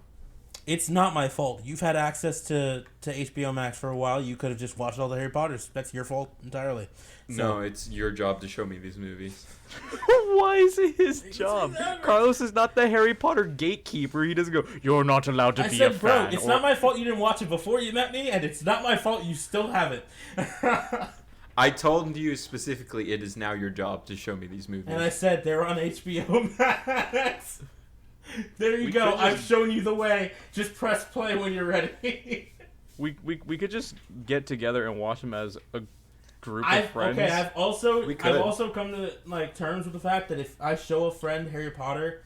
It's not my fault. You've had access to HBO Max for a while. You could have just watched all the Harry Potters. That's your fault entirely. No, it's your job to show me these movies. Why is it his job? Carlos is not the Harry Potter gatekeeper. He doesn't go, you're not allowed to I be said, a bro, fan. it's not my fault you didn't watch it before you met me, and it's not my fault you still haven't. I told you specifically it is now your job to show me these movies. And I said they're on HBO Max. There you We go. could I've just- shown you the way. Just press play when you're ready. We could just get together and watch them as a group of I've friends. We could. I've also come to like terms with the fact that if I show a friend Harry Potter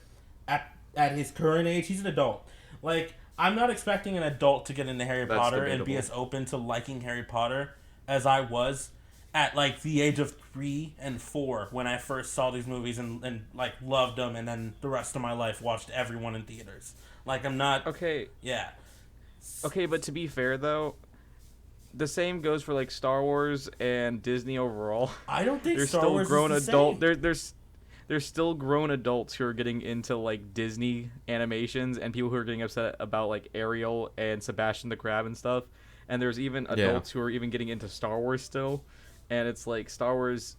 at his current age, he's an adult. Like, I'm not expecting an adult to get into Harry That's Potter and be debatable. as open to liking Harry Potter as I was at like the age of 3 and 4 when I first saw these movies and like loved them, and then the rest of my life watched everyone in theaters. Like, I'm not. Okay, Yeah. but to be fair though, the same goes for like Star Wars and Disney overall. I don't think There's Star still Wars grown is the adult. same. There's still grown adults who are getting into like Disney animations, and people who are getting upset about like Ariel and Sebastian the Crab and stuff. And there's even adults who are even getting into Star Wars still. And it's like Star Wars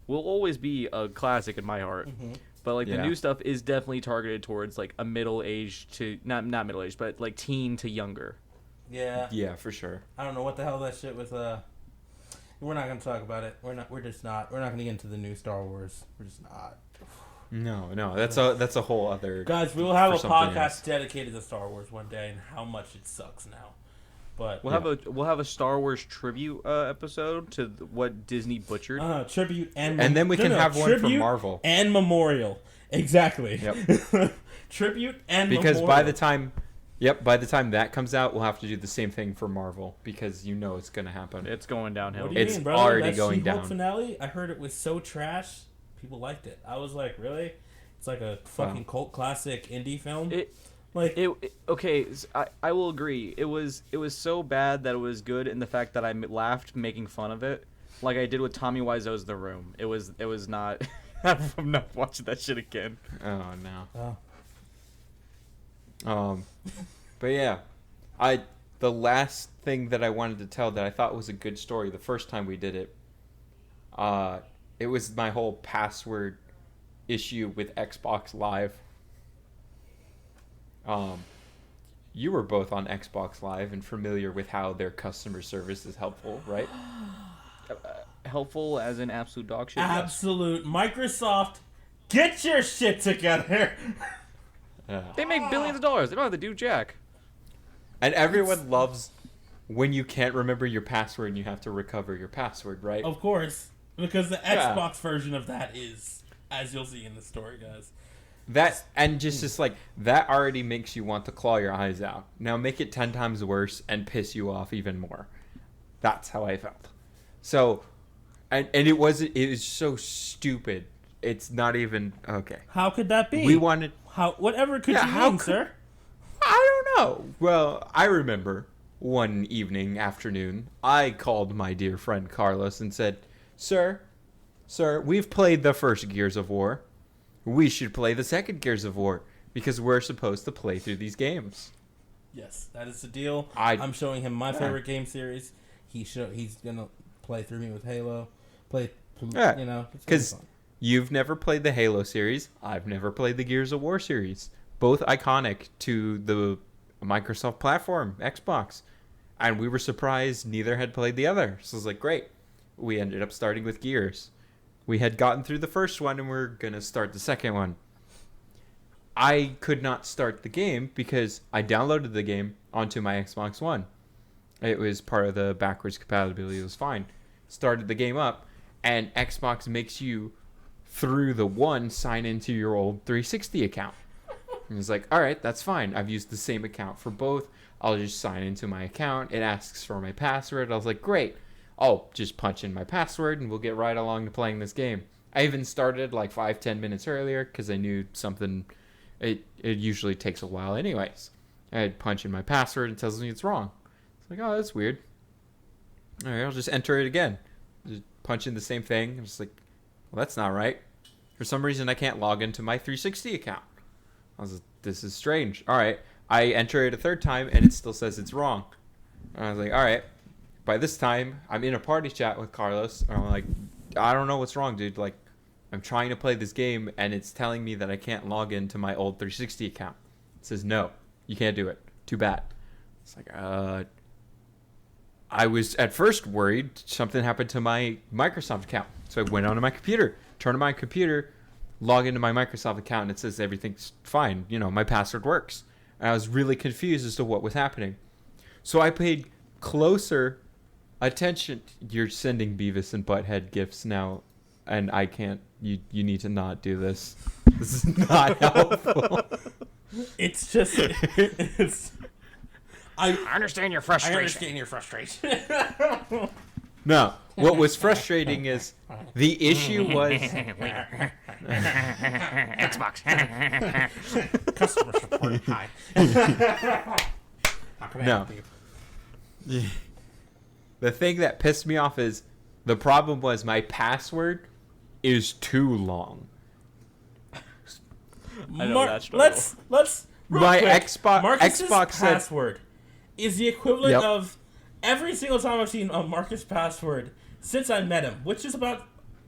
will always be a classic in my heart. But like the Yeah. new stuff is definitely targeted towards like a middle age to not middle age, but like teen to younger. Yeah. Yeah, for sure. I don't know what the hell that shit with we're not gonna talk about it. We're not gonna get into the new Star Wars. We're just not. No, that's a whole other. Guys, we will have For a something podcast else. dedicated to Star Wars one day and how much it sucks now. But We'll have a Star Wars tribute episode to what Disney butchered. tribute and And then we can have one for tribute Marvel. and memorial. Exactly. Yep. Tribute and Because memorial. by the time that comes out, we'll have to do the same thing for Marvel because you know it's gonna happen. It's going downhill. What do you It's mean, brother? already That going She-Hulk down. finale, I heard it was so trash. People liked it. I was like, really? It's like a fucking cult classic indie film. Okay, I will agree. It was so bad that it was good in the fact that I laughed making fun of it, like I did with Tommy Wiseau's The Room. It was not. I'm not watching that shit again. Oh no. Oh. But yeah, the last thing that I wanted to tell that I thought was a good story the first time we did it, it was my whole password issue with Xbox Live. You were both on Xbox Live and familiar with how their customer service is helpful, right? Helpful as in absolute dog shit. Absolute Microsoft, get your shit together. They make billions of dollars. They don't have to do jack. And everyone loves when you can't remember your password and you have to recover your password, right? Of course, because the Yeah. Xbox version of that is, as you'll see in the story, guys. That and just like that already makes you want to claw your eyes out. Now make it 10 times worse and piss you off even more. That's how I felt. So, and it was so stupid. It's not even okay. How could that be? We wanted. Whatever could Yeah, you how mean, could- sir? I don't know. Well, I remember one afternoon, I called my dear friend Carlos and said, Sir, we've played the first Gears of War. We should play the second Gears of War because we're supposed to play through these games." Yes, that is the deal. I- I'm showing him my favorite game series. He's gonna play through me with Halo. Yeah, You know, it's gonna be 'cause fun. You've never played the Halo series. I've never played the Gears of War series. Both iconic to the Microsoft platform, Xbox. And we were surprised neither had played the other. So it was like, great. We ended up starting with Gears. We had gotten through the first one and we're going to start the second one. I could not start the game because I downloaded the game onto my Xbox One. It was part of the backwards compatibility. It was fine. Started the game up and Xbox makes you through the one sign into your old 360 account. And it's like, all right, that's fine. I've used the same account for both. I'll just sign into my account. It asks for my password. I was like, great. I'll just punch in my password and we'll get right along to playing this game. I even started like 5-10 minutes earlier because I knew something. It usually takes a while anyways. I'd punch in my password and it tells me it's wrong. It's like, oh, that's weird. All right, I'll just enter it again. Just punch in the same thing. I'm just like, well, that's not right. For some reason, I can't log into my 360 account. I was like, this is strange. All right, I enter it a third time, and it still says it's wrong. And I was like, all right. By this time, I'm in a party chat with Carlos, and I'm like, I don't know what's wrong, dude. Like, I'm trying to play this game, and it's telling me that I can't log into my old 360 account. It says, no, you can't do it. Too bad. It's like, I was at first worried something happened to my Microsoft account. So I went onto my computer, turned on my computer, log into my Microsoft account, and it says everything's fine. You know, my password works. And I was really confused as to what was happening. So I paid closer attention. You're sending Beavis and Butthead gifts now, and I can't. You need to not do this. This is not helpful. It's just it's. I understand your I frustration. understand your frustration. No, what was frustrating is the issue was Xbox. Customer support. Hi. How can I No. help you? the thing that pissed me off is the problem was my password is too long. I know that struggle. Let's real My quick, Xbox Marcus's said- password is the equivalent Yep. of every single time I've seen a Marcus password since I met him, which is about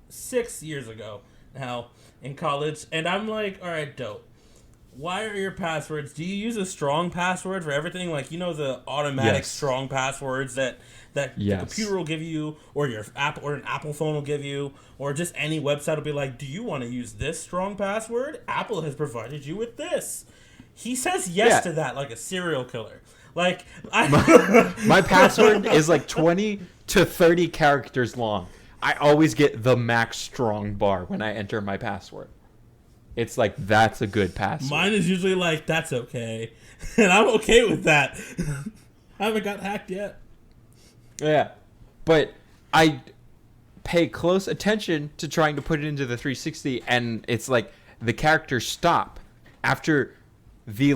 6 years ago now in college, and I'm like, all right, dope. Why are your passwords? Do you use a strong password for everything? Like, you know, the automatic Yes. strong passwords that Yes. the computer will give you, or your app, or an Apple phone will give you, or just any website will be like, do you want to use this strong password? Apple has provided you with this. He says yes Yeah. to that like a serial killer. Like, My password is like 20 to 30 characters long. I always get the max strong bar when I enter my password. It's like, that's a good password. mine is usually like, that's okay. And I'm okay with that. I haven't got hacked yet. Yeah. But I pay close attention to trying to put it into the 360, and it's like the characters stop after the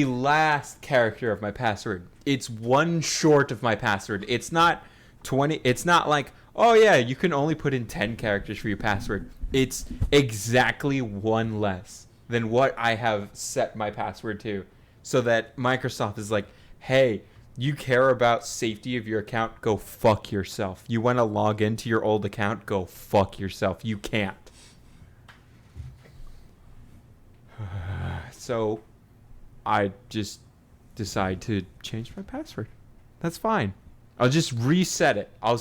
last character of my password. It's one short of my password. It's not 20. It's not like, oh yeah, you can only put in 10 characters for your password. It's exactly one less than what I have set my password to, so that Microsoft is like, hey, you care about safety of your account? Go fuck yourself. You want to log into your old account? Go fuck yourself. You can't. So I just decide to change my password. That's fine. I'll just reset it. I'll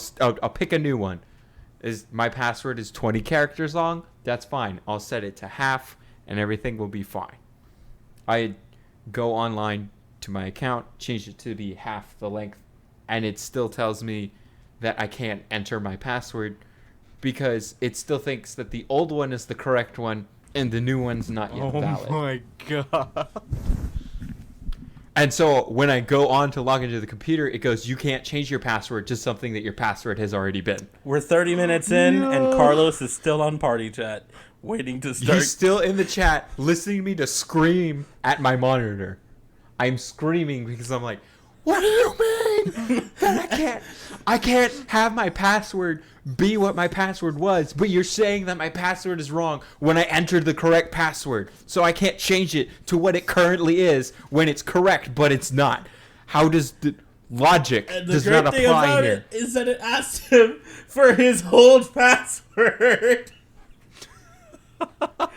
pick a new one. Is my password is 20 characters long? That's fine. I'll set it to half, and everything will be fine. I go online to my account, change it to be half the length, and it still tells me that I can't enter my password because it still thinks that the old one is the correct one and the new one's not yet valid. Oh my god. And so when I go on to log into the computer, it goes, you can't change your password to something that your password has already been. We're 30 minutes in, and Carlos is still on party chat, waiting to start. He's still in the chat, listening to me to scream at my monitor. I'm screaming because I'm like, what do you mean that I can't have my password be what my password was, but you're saying that my password is wrong when I entered the correct password, so I can't change it to what it currently is when it's correct, but it's not. How does the logic And the does great not thing apply about here? it is that it asked him for his old password. And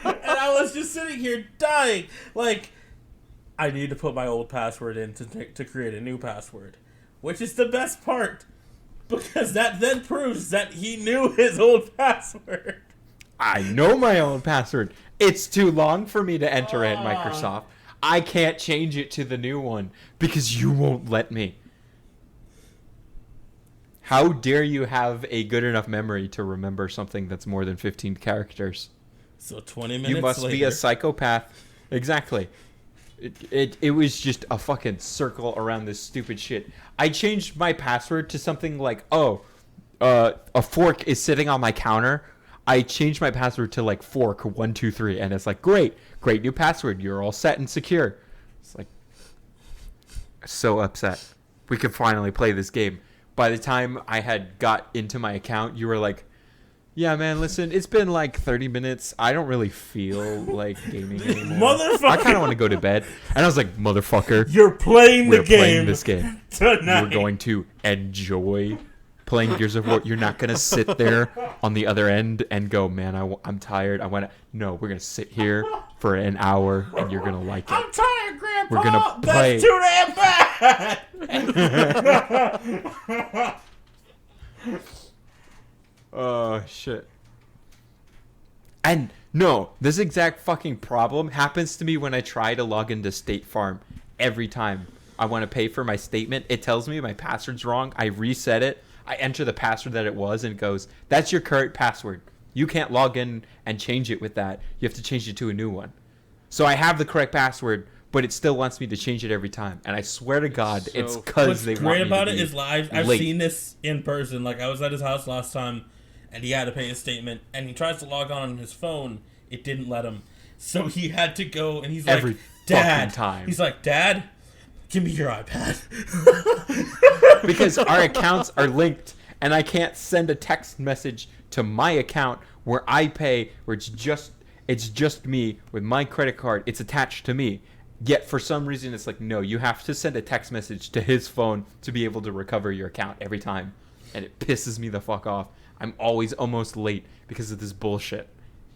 I was just sitting here dying. Like, I need to put my old password in to create a new password. Which is the best part. Because that then proves that he knew his old password. I know my own password. It's too long for me to enter at Microsoft. I can't change it to the new one because you won't let me. How dare you have a good enough memory to remember something that's more than 15 characters? So 20 minutes You must later, be a psychopath. Exactly. It was just a fucking circle around this stupid shit. I changed my password to something like, a fork is sitting on my counter. I changed my password to like fork123, and it's like, great new password. You're all set and secure. It's like, so upset. We could finally play this game. By the time I had got into my account, you were like, Yeah, man, listen, it's been like 30 minutes. I don't really feel like gaming anymore. Motherfucker. I kind of want to go to bed. And I was like, motherfucker, You're playing the we're game playing this game. tonight. You're going to enjoy playing Gears of War. You're not going to sit there on the other end and go, man, I'm tired. I want to. No, we're going to sit here for an hour and you're going to like it. I'm tired, Grandpa. We're gonna play. That's too damn bad. Oh, shit. And no, this exact fucking problem happens to me when I try to log into State Farm. Every time I want to pay for my statement, it tells me my password's wrong. I reset it. I enter the password that it was and it goes, that's your current password. You can't log in and change it with that. You have to change it to a new one. So I have the correct password, but it still wants me to change it every time. And I swear to God, So it's because they What's want great me to about it be is I've late. seen this in person. Like, I was at his house last time, and he had to pay his statement, and he tries to log on his phone. It didn't let him. So he had to go, and he's Every like, Dad. fucking time. He's like, Dad, give me your iPad. Because our accounts are linked, and I can't send a text message to my account where I pay, where it's just me with my credit card. It's attached to me. Yet for some reason, it's like, no, you have to send a text message to his phone to be able to recover your account every time. And it pisses me the fuck off. I'm always almost late because of this bullshit.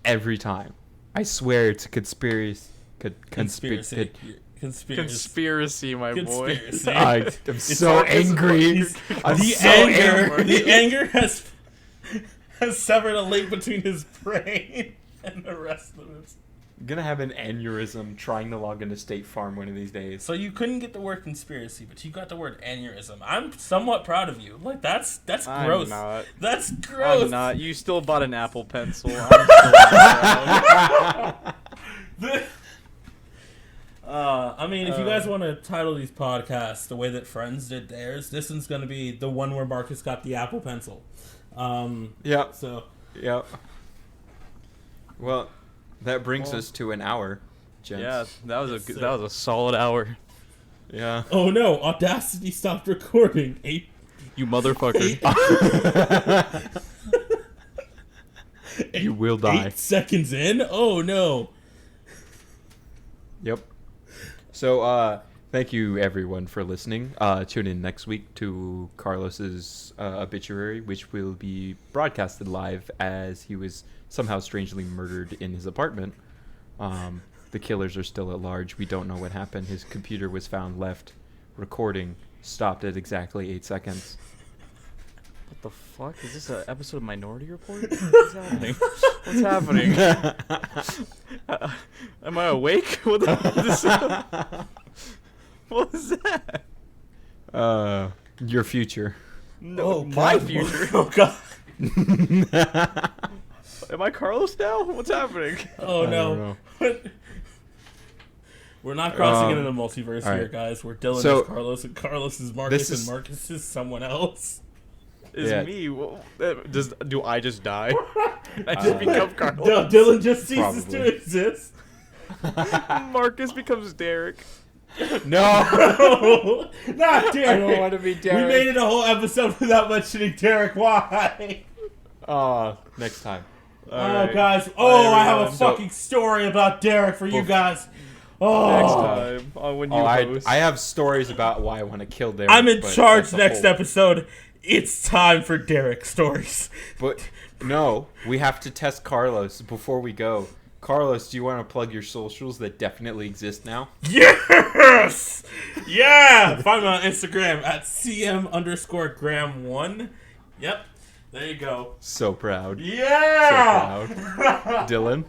Every time. I swear it's a conspiracy. Conspiracy. Conspiracy, my boy. Conspiracy. I'm It's so all- it's- angry. I'm the so anger, angry. the anger has severed a link between his brain and the rest of his. I'm gonna have an aneurysm trying to log into State Farm one of these days. So you couldn't get the word conspiracy, but you got the word aneurysm. I'm somewhat proud of you. Like, that's I'm gross. not. That's gross. I'm not. You still bought an Apple Pencil. I'm still not proud. I mean, if you guys want to title these podcasts the way that Friends did theirs, this one's going to be the one where Marcus got the Apple Pencil. Yep. So, Yep. Well, that brings us to an hour, gents. Yeah, that was Yes, that was a solid hour. Yeah. oh no, Audacity stopped recording. You motherfucker. You will die. 8 seconds in? Oh no. Yep. So, thank you everyone for listening. Tune in next week to Carlos's obituary, which will be broadcasted live as he was somehow strangely murdered in his apartment. The killers are still at large. We don't know what happened. His computer was found left. Recording stopped at exactly 8 seconds. What the fuck? Is this an episode of Minority Report? What's happening? What's happening? Am I awake? What what was that? Your future. No, Oh, my God. future. Oh god. Am I Carlos now? What's happening? Oh I don't no. know. We're not crossing into the multiverse all here, right. guys. We're Dylan So- is Carlos, and Carlos is Marcus, This is- and Marcus is someone else. Is Yeah. me? Do I just die? I just become Carlos. No, Dylan just ceases Probably. to exist. Marcus becomes Derek. No! No, not Derek. I don't want to be Derek. We made it a whole episode without mentioning Derek. Why? Next time. Alright. Guys. Bye, I have a everyone. fucking story about Derek for you guys. Oh, Next time on when you host. I have stories about why I want to kill Derek. I'm in but charge that's a next whole- episode. It's time for Derek stories. But no, we have to test Carlos before we go. Carlos, do you want to plug your socials that definitely exist now? Yes! Yeah! Find me on Instagram at cm_gram1. Yep. There you go. So proud. Yeah! So proud. Dylan?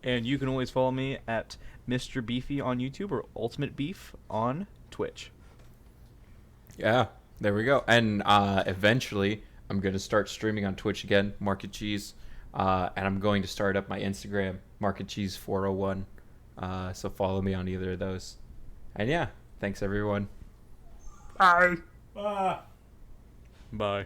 And you can always follow me at Mr. Beefy on YouTube or Ultimate Beef on Twitch. Yeah, there we go. And eventually, I'm going to start streaming on Twitch again, Market Cheese. And I'm going to start up my Instagram, Market Cheese 401. So follow me on either of those. And yeah, thanks everyone. Bye. Bye.